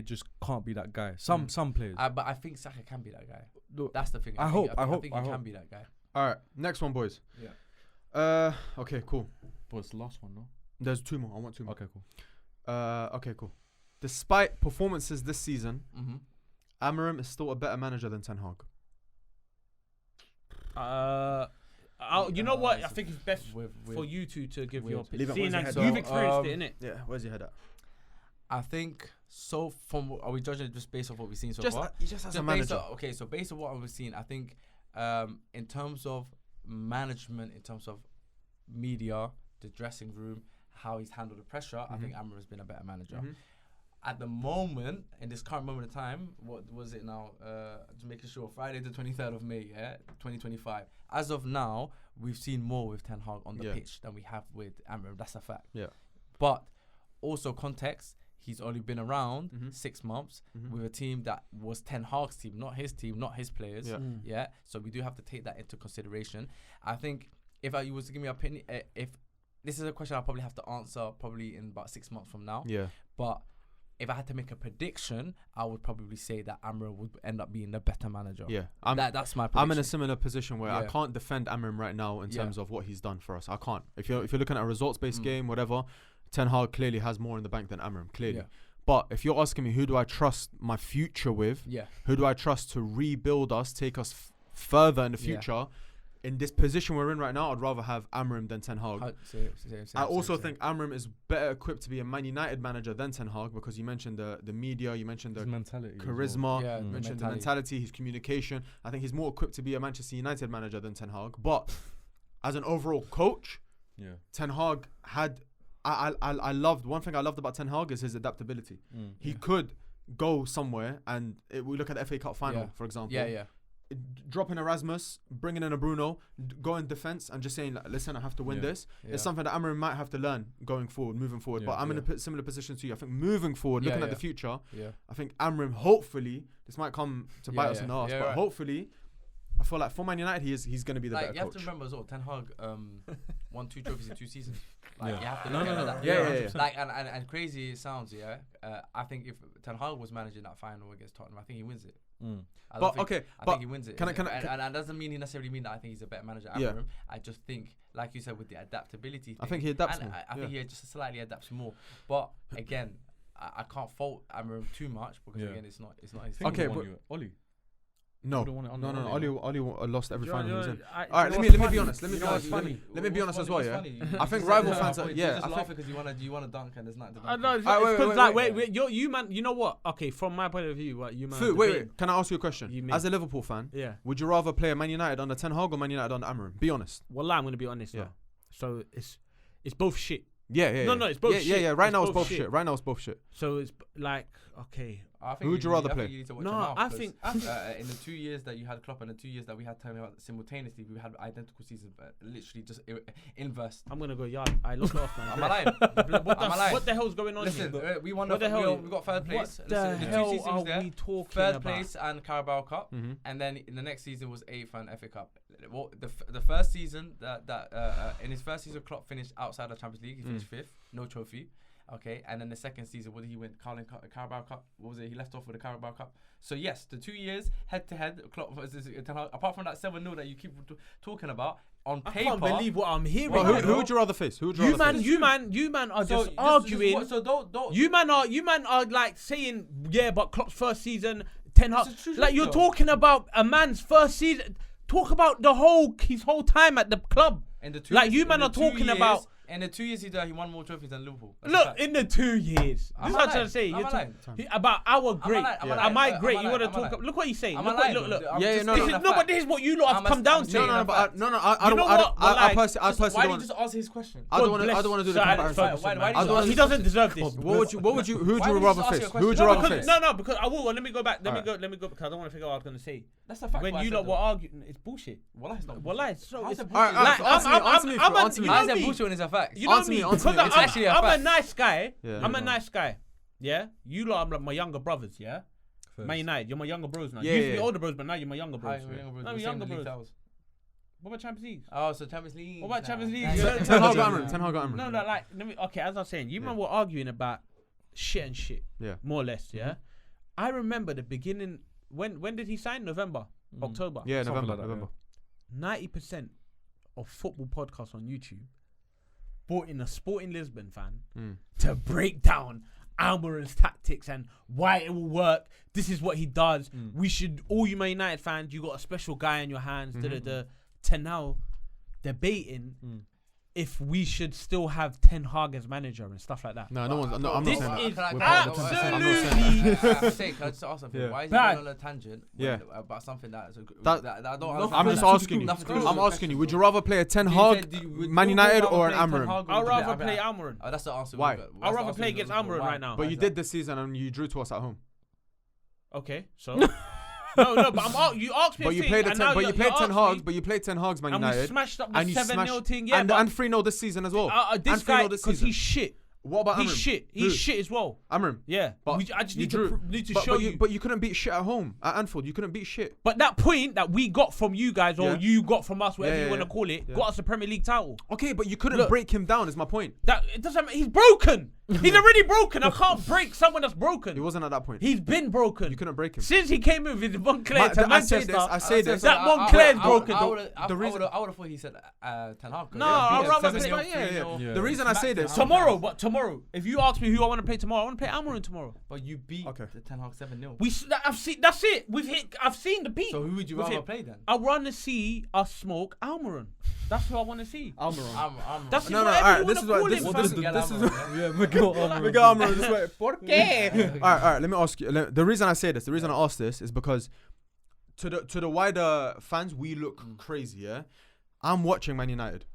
just can't be that guy. Some players. But I think Saka can be that guy. Look, That's the thing. I think hope he I can hope. be that guy. All right, next one, boys. Yeah. Okay, cool. But it's the last one, no? There's 2 more. I want 2 more. Okay, cool. Okay, cool. Despite performances this season, Mm-hmm. Amorim is still a better manager than Ten Hag. You know what? I it's think it's best with- for you two to give with- your Leave opinion. it, Seeing where's as your you've head? experienced it, innit? Yeah, where's your head at? I think so. Are we judging it just based off what we've seen so Just far? he just as a Just manager. so based on what I've seen, I think in terms of management, in terms of media, the dressing room, how he's handled the pressure, I think Amorim has been a better manager. At the moment, in this current moment of time, what was it now? Just making sure, Friday the 23rd of May, 2025. As of now, we've seen more with Ten Hag on the pitch than we have with Amorim. That's a fact. Yeah. But also context, he's only been around 6 months with a team that was Ten Hag's team, not his team, not his players. Yeah. So we do have to take that into consideration. I think if you was to give me an opinion, if this is a question I'll probably have to answer probably in about 6 months from now. Yeah. But if I had to make a prediction, I would probably say that Amorim would end up being the better manager. Yeah. That's my prediction. I'm in a similar position where I Yeah. can't defend Amorim right now in terms of what he's done for us. I can't. If you're looking at a results-based game, whatever, Ten Hag clearly has more in the bank than Amorim, clearly. Yeah. But if you're asking me who do I trust my future with, Yeah. who do I trust to rebuild us, take us further in the Yeah. future, in this position we're in right now, I'd rather have Amorim than Ten Hag. I also think Amorim is better equipped to be a Man United manager than Ten Hag because you mentioned the media, you mentioned the mentality, charisma, you mentioned the mentality, his communication. I think he's more equipped to be a Manchester United manager than Ten Hag. But as an overall coach, Ten Hag had. I loved one thing I loved about Ten Hag is his adaptability. He could go somewhere, and we look at the FA Cup final, for example. Dropping Erasmus, bringing in a Bruno, go in defense, and just saying, like, listen, I have to win this. It's something that Amorim might have to learn moving forward. But I'm in a similar position to you. I think moving forward, looking at the future, I think Amorim, hopefully, this might come to bite us in the arse, but hopefully, I feel like for Man United, he's going to be the better coach. You have to remember as well, Ten Hag won 2 trophies in 2 seasons. Like, you have to look at that. Like, and crazy it sounds, I think if Ten Hag was managing that final against Tottenham, I think he wins it. I think he wins it. And doesn't mean he necessarily mean that I think he's a better manager. I just think, like you said, with the adaptability thing, I think he adapts more. I think he just slightly adapts more. But again, I can't fault Amorim too much because again, it's not his thing. Okay, but Oli. No. Oli lost every final he was in. All right, let me be honest. Let me be honest as well. I think rival fans. I think because you want to dunk and there's nothing to dunk. No, it's because like wait, you man. You know what? Okay, from my point of view, what you man. Wait. Can I ask you a question? As a Liverpool fan, would you rather play Man United under Ten Hag or Man United under Amorim? Be honest. Well, I'm gonna be honest. Yeah. So it's both shit. Yeah. No, it's both shit. Yeah. Right now it's both shit. Right now it's both shit. So it's like, okay. Who would you rather play? I think in the 2 years that you had Klopp and the 2 years that we had Ten Hag simultaneously, we had identical seasons, but literally just inverse. I'm gonna go yard. I look it off, man. I'm alive. What the hell's going on? Listen, here? we won. What the hell? We got third place. What the hell are we talking third about? place and Carabao Cup, and then in the next season was 8th and FA Cup. The first season in his first season, Klopp finished outside the Champions League. He finished 5th, no trophy. Okay, and then the second season, what did he win? Carabao Cup. What was it? He left off with the Carabao Cup. So yes, the 2 years head to head, Klopp versus Ten Hag. Apart from that 7-0 that you keep talking about, on paper, I can't believe what I'm hearing. Well, who would you rather face? You man are just arguing. So don't. You man are like saying, but Klopp's first season, Ten Hag. Like you're talking about a man's first season. Talk about his whole time at the club. In the 2 like you man are talking about. In the 2 years he won more trophies than Liverpool. Look, in the 2 years. This is what I'm trying to say. About our great. Am I great? You want to talk? Look what he's saying. Look. But this is what you lot have come down to. No. I personally why do you just answer his question? I don't want to do the comparison. He doesn't deserve this. Who would you rather face? Who would you rather face? No, because I will. Let me go back. Let me go because I don't want to figure out what I was going to say. That's the fact. When you lot were arguing, it's bullshit. Well, it's not. Well, it's so. Answer me. Why is that bullshit when it's a fact? You know me, because I'm a nice guy. Yeah. I'm a nice guy. Yeah, you lot are like my younger brothers. Yeah, Man United, you're my younger bros now. Yeah, You used to be older bros, but now you're my younger bros. No, younger bros. What about Champions League? Oh, so Champions League. What about Champions League? Ten Hag got Amorim. No, like okay. As I was saying, you man were arguing about shit. Yeah, more or less. Yeah, I remember the beginning. When did he sign? November, October. Yeah, November. 90% of football podcasts on YouTube brought in a Sporting Lisbon fan to break down Almorim's tactics and why it will work. This is what he does. We should, all you Man United fans, you got a special guy in your hands. To now debating if we should still have Ten Hag as manager and stuff like that. No, I'm not saying that. This is absolutely. Can I just ask something? Yeah. Why is he going on a tangent about something that I don't understand? I'm just asking you. I'm asking you. Would you rather play a Ten Hag, Man United, or an Amorim? I'd rather play Amorim. Oh, that's the answer. Why? I'd rather play against Amorim right now. But you did this season and you drew to us at home. Okay, so. No, but you asked me. But you played Ten Hag's Man United. And we smashed up the 7-0 thing, and 3-0 this season as well. This guy, because he's shit. What about Amorim? He's shit. He's shit as well. Amorim. Yeah. But I just need to show you. But you couldn't beat shit at home at Anfield. You couldn't beat shit. But that point that we got from you guys, or you got from us, whatever you want to call it, got us a Premier League title. Okay, but you couldn't break him down. Is my point. That it doesn't. He's broken. He's already broken. I can't break someone that's broken. He wasn't at that point. He's been broken. You couldn't break him. Since he came in with Moncler to Manchester. I say this. That Moncler's broken. I would have thought he said Ten Hag. No, I'd rather play. The reason I say this Tomorrow tomorrow. If you ask me who I want to play tomorrow, I want to play Amorim tomorrow. But you beat the Ten Hag 7-0. I've seen. That's it. I've seen the beat. So who would you rather play then? I want to see us smoke Amorim. That's who I want to see. Almiron. That's No, whatever alright, you this is wanna what- this call is- him, this fam. is- Yeah, Miguel Almiron. Miguel Almiron, this way. ¿Por qué? Alright, let me ask you. The reason I say this, the reason I ask this is because to the wider fans, we look crazy, yeah? I'm watching Man United.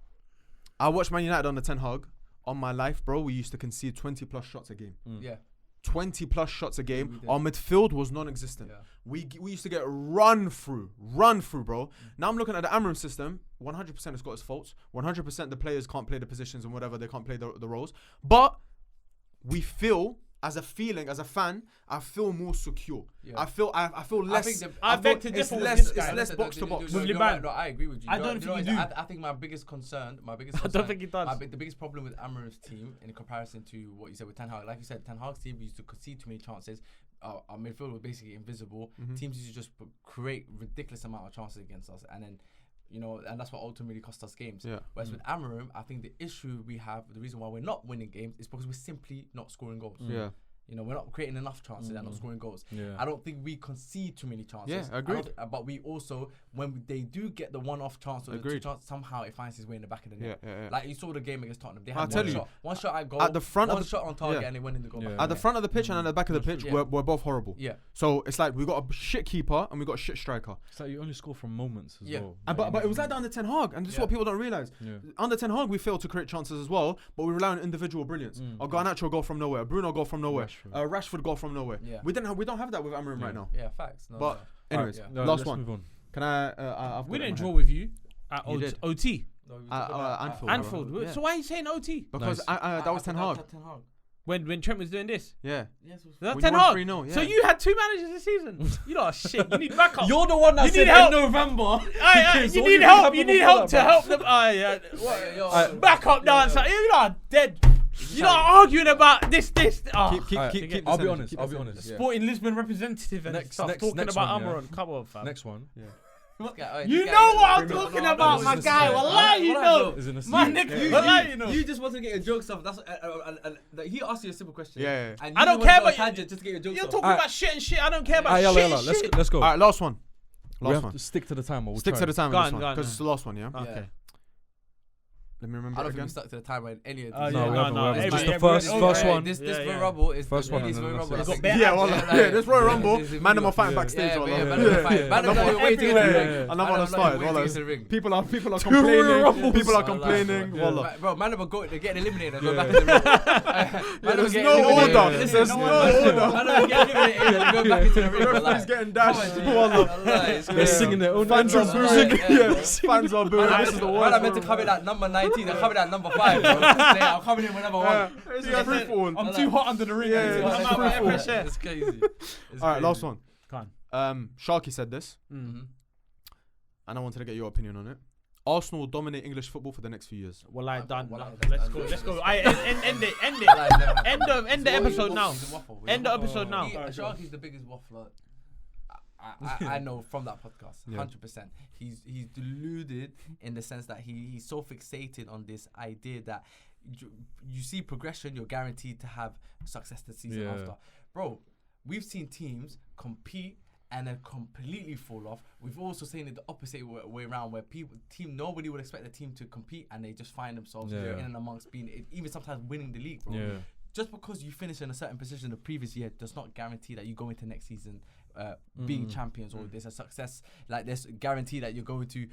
I watched Man United on the Ten Hag. On my life, bro, we used to concede 20 plus shots a game. Yeah. 20 plus shots a game. We did. Our midfield was non-existent. Yeah. We used to get run through, bro. Now I'm looking at the Amorim system. 100% it's got its faults. 100% the players can't play the positions and whatever, they can't play the roles. But we feel, as a feeling, as a fan, I feel more secure. Yeah. I feel less. I beg to it's differ with less. this It's guy. less box to box. With You're Liban. right, no, I agree with you. I don't think you do. I think my biggest concern. I don't think he does. The biggest problem with Amorim's team in comparison to what you said with Ten Hag, like you said, Ten Hag's team used to concede too many chances. Our midfield was basically invisible. Teams used to just create ridiculous amount of chances against us, and then, and that's what ultimately cost us games. Yeah. Whereas with Amorim, I think the issue we have, the reason why we're not winning games, is because we're simply not scoring goals. Yeah. We're not creating enough chances and not scoring goals. Yeah. I don't think we concede too many chances. Yeah, agreed. But we also, when they do get the one-off chance or the two Agreed. chance, somehow it finds its way in the back of the net. Yeah. Like you saw the game against Tottenham. They I'll had tell one you, shot. One shot at goal. at the front of one the- shot on target yeah. and they went in the goal. Yeah. back At of the net. front of the pitch and at the back of the pitch, Yeah. we're both horrible. Yeah. So it's like we got a shit keeper and we got a shit striker. It's like you only score from moments as Yeah. well. But it was like that under Ten Hag, and this is what people don't realize. Yeah. Under Ten Hag, we failed to create chances as well, but we rely on individual brilliance. Garnacho go from nowhere, Bruno go from nowhere, Rashford go from nowhere. Yeah. We don't have that with Amorim right now. Yeah, facts. No, But no. anyways, Yeah. No, last let's one. move on. Can I've We got it in didn't my draw head. with you at You did. OT. No, we talk about Anfield. Anfield. Yeah. So why are you saying OT? Because Nice. that was Ten Hag. When Trent was doing this? Yeah. Yes, it was That's When Ten you won Hag. 3-0, yeah. So you had two managers this season. You know shit. You need backup. You're the one that You said need help. in November. You need help. You need help to help them. Backup dancer. You know, dead. You're not arguing about this. Keep I'll be the honest. keep I'll the be sentence. honest. Sporting Lisbon representative and Next- stuff next- talking next about one, yeah. Amorim. Come on, fam. Next one. You know what I'm talking about, my guy. Wallahi, you know. Is in a My seat. nigga, wallahi, you know. You just want to get your jokes off. That's he asked you a simple question. Yeah. And I you don't went care on a about you. tangent just to get your jokes You're off. talking about shit and shit. I don't care about Yalla, shit yalla. and Let's shit. let's go. All right, last one. We Last have one. to stick to the time. We'll Stick try. to the time Go on this on, one go on, because go it's the last one. Yeah. Okay. Let me remember I it don't think again. we stuck to the time in any of Oh, these. No, yeah, we haven't. no, We haven't. Just every- the first every- one. This Yeah, Royal yeah. Rumble is First one, this and then Royal that's Rumble. it. I think- Got Yeah, well, like- this Royal yeah, Rumble, this is man, them video. are fighting Yeah. backstage. Yeah, wallah. yeah, Yeah. man, them are fighting. Man, them are waiting to get in the ring. And I'm Man, on the them are side. waiting to wallah. get in the ring. People are Royal complaining. Rumbles. People are Wallah. complaining. Yeah. Wallah. Bro, man, they're getting eliminated and go back in the ring. Yeah, there's getting no eliminated. order. Listen, There's no order. Man, they're getting eliminated and go back into the ring. Referee's Wallah. getting dashed. Come on, Wallah. Wallah, it's They're crazy. singing their own Fans are anthems. booing. Yeah. Yeah. Fans are booing. This is the Man, worst. I meant to come in at number 19. I'm coming at number 5. Bro. I'm coming in whenever I want. It's a free fall. I'm too hot under the ring. Yeah, Come it's out free with fall. every shit. It's crazy. All right, last one. Come on. Sharky said this, Mhm. and I wanted to get your opinion on it. Arsenal will dominate English football for the next few years. Well, I done. Well, Let's done. go. Let's go. End it. End the episode now. End the episode now. Sharky's the biggest waffler I know from that podcast. 100%. He's deluded in the sense that he's so fixated on this idea that you see progression, you're guaranteed to have success the season after. Bro, we've seen teams compete and then completely fall off. We've also seen it the opposite way around, where nobody would expect the team to compete and they just find themselves in and amongst being, even sometimes winning the league, bro. Yeah. Just because you finish in a certain position the previous year does not guarantee that you go into next season being champions, or there's a success, like there's guarantee that you're going to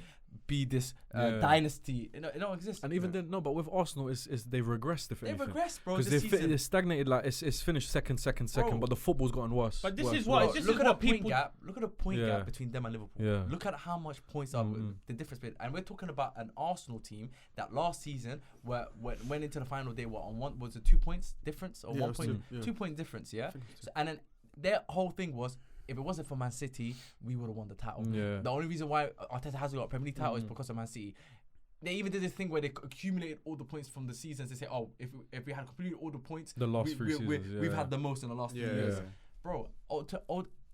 be this dynasty. It don't exist. And even then, no, but with Arsenal, they've regressed. If They've anything. regressed, bro. Because This season. they're stagnated. Like it's finished second, Bro. but the football's gotten worse. But this Worse, is what- worse. this Look is at the what point people- gap. Look at the point Yeah. gap between them and Liverpool. Yeah. Look at how much points are the difference between. And we're talking about an Arsenal team that last season went into the final day. What on one was it 2 points difference or Yeah, it 1 was point 2, yeah. 2 point difference? Yeah. So, and then their whole thing was, if it wasn't for Man City, we would have won the title. Yeah. The only reason why Arteta hasn't got a Premier League title is because of Man City. They even did this thing where they accumulated all the points from the seasons. They say, oh, if we had completed all the points, The last 3 seasons, we've had the most in the last 3 years. Yeah. Bro,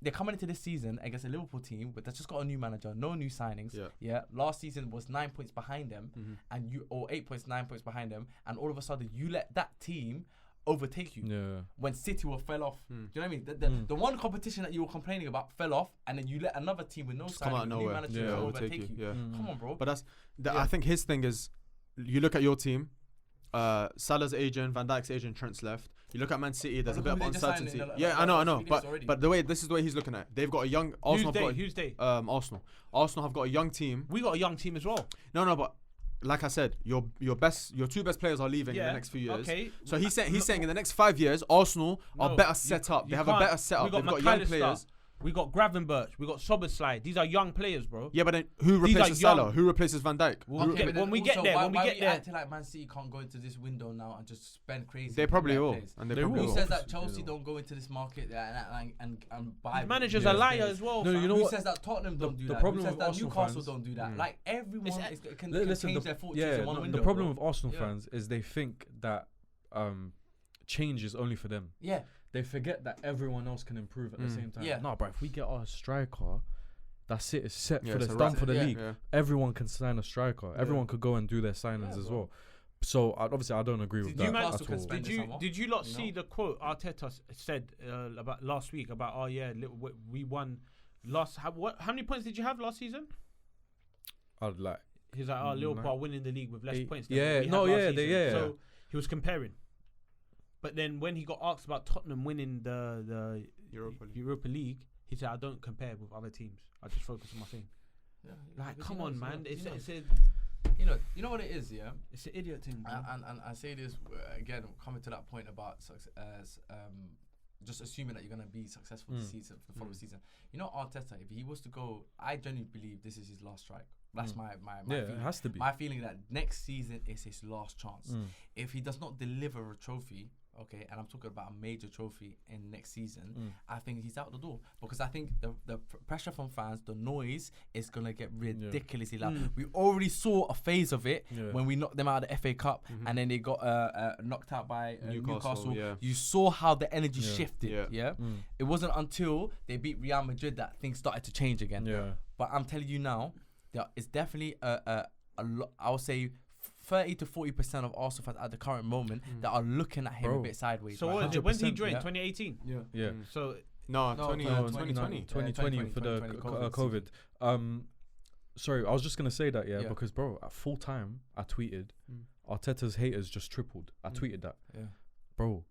they're coming into this season against a Liverpool team that's just got a new manager, no new signings. Yeah. Last season was 9 points behind them, and 8 points, 9 points behind them, and all of a sudden you let that team overtake you. Yeah. When City were fell off. Do you know what I mean? The one competition that you were complaining about fell off, and then you let another team with no come out signing, of new nowhere. manager Yeah, overtake you. Yeah. Come on, bro. But Yeah. I think his thing is, you look at your team, Salah's agent, Van Dijk's agent, Trent's left. You look at Man City, there's a bit of uncertainty. Yeah, I know. But this is the way he's looking at it. They've got a young Arsenal. Who's they? Arsenal. Arsenal have got a young team. We got a young team as well. No, but like I said, your two best players are leaving in the next few years. Okay. So he's saying in the next 5 years, Arsenal are better set up. They have a better setup. They've got young players. We got Gravenberch. We got Soberslide. These are young players, bro. Yeah, but then who These replaces are young. Salah? Who replaces Van Dijk? When we get there, why we acting like Man City can't go into this window now and just spend crazy? They probably will. Players. And they probably Who will. says that Chelsea don't go into this market and buy? These managers are liars as well. No, fam. you know Who what? says that Tottenham don't do the that? problem Who says with that Arsenal Newcastle fans- don't do that? Like everyone can Listen, change their fortunes in one window. the problem bro. with Arsenal Yeah. fans is they think that change is only for them. Yeah. They forget that everyone else can improve at the same time. Yeah. No, bro, if we get our striker, that's it. It's set Yeah, for it's the a done wrap. for the Yeah. league. Yeah. Everyone can sign a striker. Everyone could go and do their signings Yeah, as bro. well. So obviously, I don't agree with Did you that Newcastle at can all. spend Did you lot You see know? the quote Arteta said about last week about we won last how many points did you have last season? I'd like. He's like, Liverpool are winning the league with less 8. points. Than Yeah, what we no, had last yeah, season. yeah. So he was comparing. But then when he got asked about Tottenham winning the Europa League, he said, "I don't compare with other teams. I just focus on my thing." Yeah, Like, but come you know, on, man. It's you know what it is, yeah. it's an idiot thing, bro. And I say this again, coming to that point about success, just assuming that you're gonna be successful this season, for the following season. You know, Arteta, if he was to go, I genuinely believe this is his last strike. That's my Yeah, feeling. it has to be. My feeling that next season is his last chance. If he does not deliver a trophy, okay, and I'm talking about a major trophy in next season, I think he's out the door, because I think the pressure from fans, the noise is gonna get ridiculously loud. We already saw a phase of it when we knocked them out of the FA Cup, and then they got knocked out by Newcastle. yeah. You saw how the energy shifted. Yeah. Yeah, it wasn't until they beat Real Madrid that things started to change again. Yeah. But I'm telling you now, it's definitely a lot. I would say 30 to 40% of Arsenal fans at the current moment that are looking at him a bit sideways. So right? what is it? When did he 100%, join? yeah. 2018. Yeah. So No, No, 2020. 2020 for the 2020 COVID. Sorry, I was just gonna say that, Yeah. because bro, at full time, I tweeted, Arteta's haters just tripled. I tweeted that, Yeah. bro.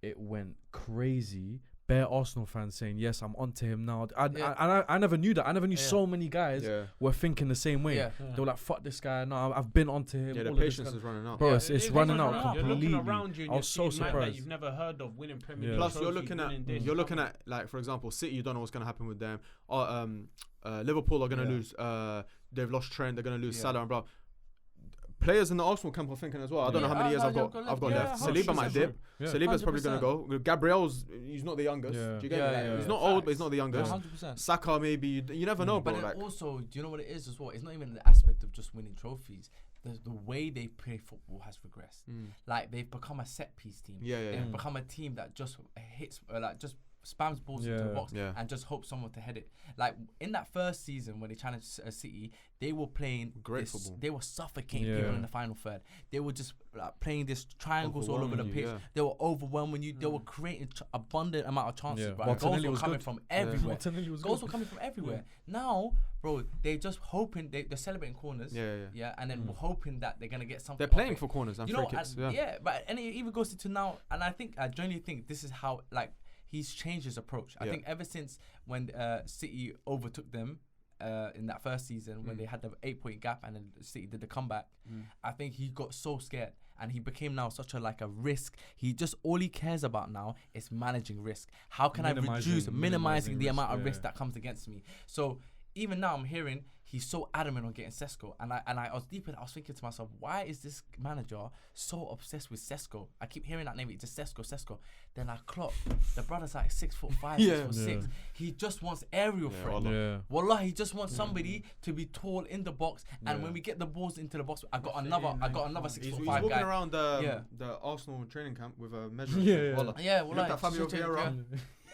It went crazy. Bare Arsenal fans saying, "Yes, I'm onto him now." I never knew that. I never knew so many guys were thinking the same way. Yeah. They were like, "Fuck this guy." No, I've been onto him. Yeah, the all of this patience guy. is running out. Bro, Yeah, it's running out You're completely. looking around you and I was so you're seeing man that surprised. you've never heard of winning Premier Yeah. League. Plus, you're trophies, looking winning this, at like, for example, City. You don't know what's going to happen with them. Liverpool are going to lose. They've lost Trent. They're going to lose Salah and blah. Players in the Arsenal camp are thinking as well. I don't know how many years I've got left. Saliba might dip. Yeah. Saliba's probably going to go. Gabriel's, he's not the youngest. Yeah. Do you get Yeah, me? yeah, He's yeah. not old, but he's not the Yeah, youngest. 100%. Saka maybe. You never know, bro. But then Like, also, do you know what it is as well? It's not even the aspect of just winning trophies. The way they play football has regressed. Like, they've become a set piece team. Yeah. They've become a team that just hits, just spams balls into the box and just hopes someone to head it. Like, in that first season when they challenged City, they were playing Great football. They were suffocating people in the final third. They were just playing this triangles all over the pitch. They were overwhelming you. They were creating abundant amount of chances. But goals Martinelli were was coming good. from everywhere. Martinelli was Goals good. were coming from everywhere. Now, bro, they're just hoping they're celebrating corners. Yeah. And then we're hoping that they're gonna get something. They're off playing it. for corners and You free know, kicks. and it even goes into now, and I genuinely think this is how, like, he's changed his approach. I think ever since when City overtook them in that first season, when they had the 8-point gap and then City did the comeback, I think he got so scared and he became now such a risk. All he cares about now is managing risk. How can I reduce, minimizing the amount of risk that comes against me? So even now I'm hearing he's so adamant on getting Sesko, and I was thinking to myself, why is this manager so obsessed with Sesko? I keep hearing that name, it's just Sesko. Then I clock, the brother's like 6'5", 6'6". He just wants aerial threat. Wallah, he just wants somebody to be tall in the box, and when we get the balls into the box, I got another 6'5" He's guy. walking around the Arsenal training camp with a measuring Yeah. stick. Wallah. Yeah, You looked at Fabio Vieira.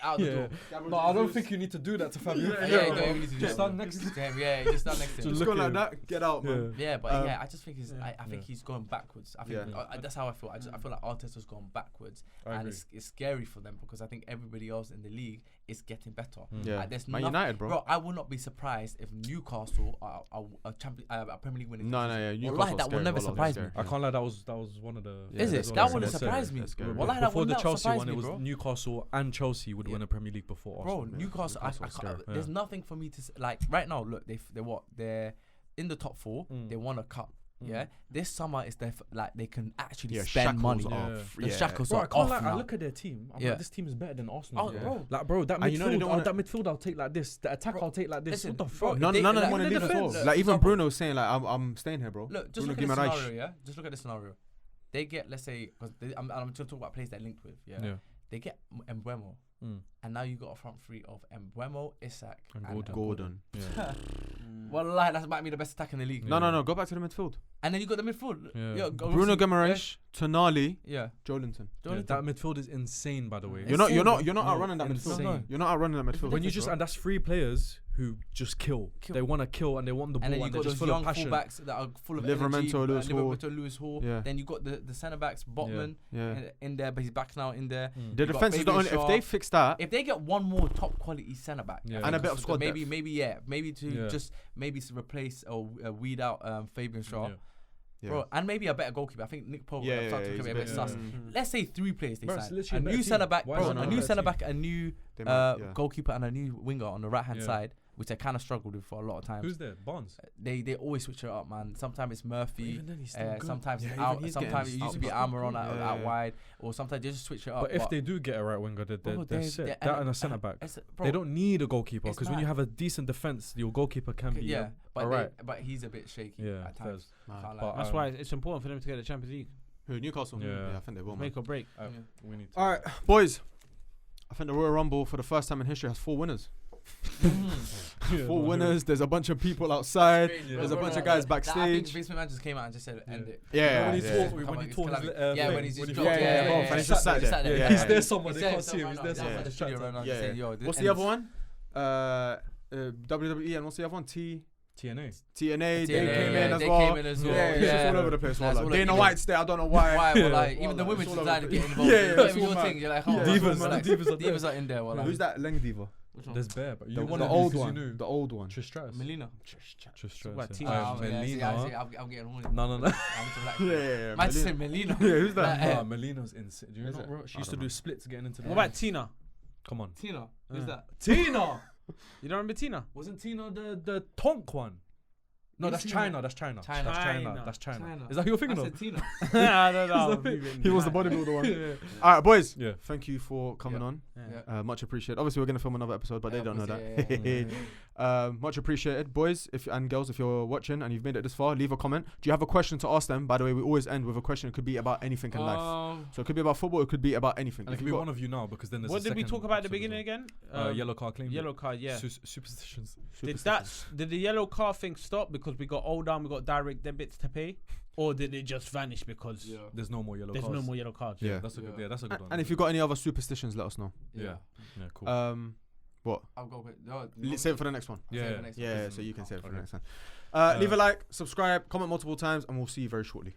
out the door. No, I don't think you need to do that to Fabio. Yeah, you don't even need to do Just that. stand next to him. Yeah, just stand next to him. Just look go at like him. that. Get out, man. Yeah, but I just think I think Yeah. he's going backwards. I think that's how I feel. I feel like Arteta's gone backwards, I and agree. it's scary for them because I think everybody else in the league is getting better. Yeah. Like, there's Man nothing- United, bro. I will not be surprised if Newcastle are a Premier League winning. No, team. yeah. Wallahi, Newcastle's that will scary. never Wallahi, surprise scary. me. I can't lie, that was one of the. Is it? that's what That I wouldn't said. surprise me. That's scary. Wallahi, that Before would the not Chelsea surprise one, me, it was bro. Newcastle and Chelsea would win a Premier League before Bro, Arsenal. Newcastle. Newcastle's scary. There's nothing for me to like right now. Look, they're in the top 4. They won a cup. Yeah, this summer is like they can actually spend money. The shackles Bro, I are can't off lie. I now. look at their team. I'm Yeah. like, this team is better than Arsenal. Oh, bro. Like, bro, that And you know they midfield, don't wanna- that midfield, I'll take like this. The attack, Bro, I'll take like this. listen, What the bro, fuck? None They- of them like, want to in leave the as well. defense, Like even example- Bruno's saying like I'm staying here, bro. Look, just Bruno look at the Guimaraes. scenario, yeah. Just look at the scenario. They get, let's say, because I'm going to talk about players they're linked with. Yeah. They get Mbeumo, and now you got a front three of Mbeumo, Isak, And Gordon. Yeah. Well, like that might be the best attack in the league. No. Go back to the midfield. And then you got the midfield. Yeah. Bruno Guimaraes, Tonali, Yeah. Jolinton. Yeah, that midfield is insane, by the way. You're not No, outrunning that midfield. insane. You're not outrunning that midfield. When you just and that's 3 players who just kill. They want to kill and they want the ball And then you and got they're those just full young of passion. fullbacks that are full of Livramento, energy. Lewis Hall. Livramento, Lewis Hall. Yeah. Then you got the centre backs, Botman Yeah. in there, but he's back now in there. The You got defense is the Fabian only. If Shaw. they fix that, If they get one more top quality centre back Yeah. And a bit of squad maybe depth. maybe to Yeah. just to replace or weed out Fabian Shaw. Yeah. Bro, and maybe a better goalkeeper. I think Nick Pope Yeah, started to he's get a a bit bit- sus. Let's say 3 players they Bro, it's signed. literally A a better new team. centre back, Why bro. is it not A a new better centre team? back, a new They might, yeah. goalkeeper, and a new winger on the right hand Yeah. side, which I kind of struggled with for a lot of times. Who's there? Barnes. They always switch it up, man. Sometimes it's Murphy. Even then he's still good. Sometimes it's Yeah, out. even he's Sometimes it getting used to be out. Almiron Yeah. out wide, or sometimes they just switch it up. But if they do get a right winger, they're Bro, set. That and a centre back. bro, They don't need a goalkeeper it's because when you mad. have a decent defense, your goalkeeper can be Yeah, but alright. but he's a bit shaky Yeah, at times. Mad. Can't lie. But, That's why it's important for them to get the Champions League. Who, Newcastle? Yeah. I think they will, man. Make or break. We need to. All right, boys. I think the Royal Rumble for the first time in history has 4 winners. Yeah, 4 no, winners. There's a bunch of people outside. Crazy, There's bro. a bunch of Bro, guys I think backstage. Vince McMahon just came out and just said end it. Yeah, when he yeah. tore, when he tore his Yeah, when he's leg, just when dropped. he- Yeah, bro, and he's just sat there. Yeah, Yeah, He's yeah. there somewhere. He's They there can't see him. He's somewhere there now. somewhere. The studio right now, Yeah. saying, yo, What's and the other one? WWE, and what's the other one? TNA. TNA. They TNA, came yeah, in as they well. came in as well. Yeah, it's just all over the place. That's Wallah. all Dana over- White's there. I don't know why. Why? Well, like Yeah. even the Wallah, women it's all over decided to the get place. involved. Yeah, Even it's your all thing, mad. you're like, Yeah. oh, Divas, like, the divas are divas are in there. Well, Who's that Leng diva? Which one? There's Bear, but you The, one the of old these one. you knew. The old one. Trish Stratus. Melina. Trish Stratus. about yeah. Tina. Yeah, see, Melina. I'm getting horny. No. I need to relax. Yeah. Might say Melina. Yeah, who's that? Like, Nah, Melina's insane. Do you Is know? it? Bro? She I used to don't do know. splits getting into the. What about Tina? Come on. Tina. Who's that? Tina. You don't remember Tina? Wasn't Tina the Tonk one? No, that's Tina. China. That's China. China. That's China. China. That's China. China. Is that who you're I thinking said of? Tina. I don't know. Is that He was the bodybuilder one. Yeah. All right, boys. Yeah. Thank you for coming Yeah. on. Yeah. Much appreciated. Obviously, we're gonna film another episode, but Yeah, they don't know of that. course, yeah. Much appreciated, boys and girls. If you're watching and you've made it this far, leave a comment. Do you have a question to ask them? By the way, we always end with a question. It could be about anything in life. So it could be about football. It could be about anything. And it If can you've be got- one of you now because then there's. What a did we second talk about at the episode as beginning again? well. Yellow card claim. Yellow card, yeah. Superstitions. Did the yellow card thing stop because we got older and we got direct debits to pay, or did it just vanish because There's no more yellow there's cards. no more yellow cards? Yeah. That's a good. Yeah, that's a good one. And if you've got any other superstitions, let us know. Yeah. Yeah. Cool. What? I'll go with. No, Save it for the next one. Yeah. save the next Yeah, one. so you can save it for the Okay. next one. Leave a like, subscribe, comment multiple times, and we'll see you very shortly.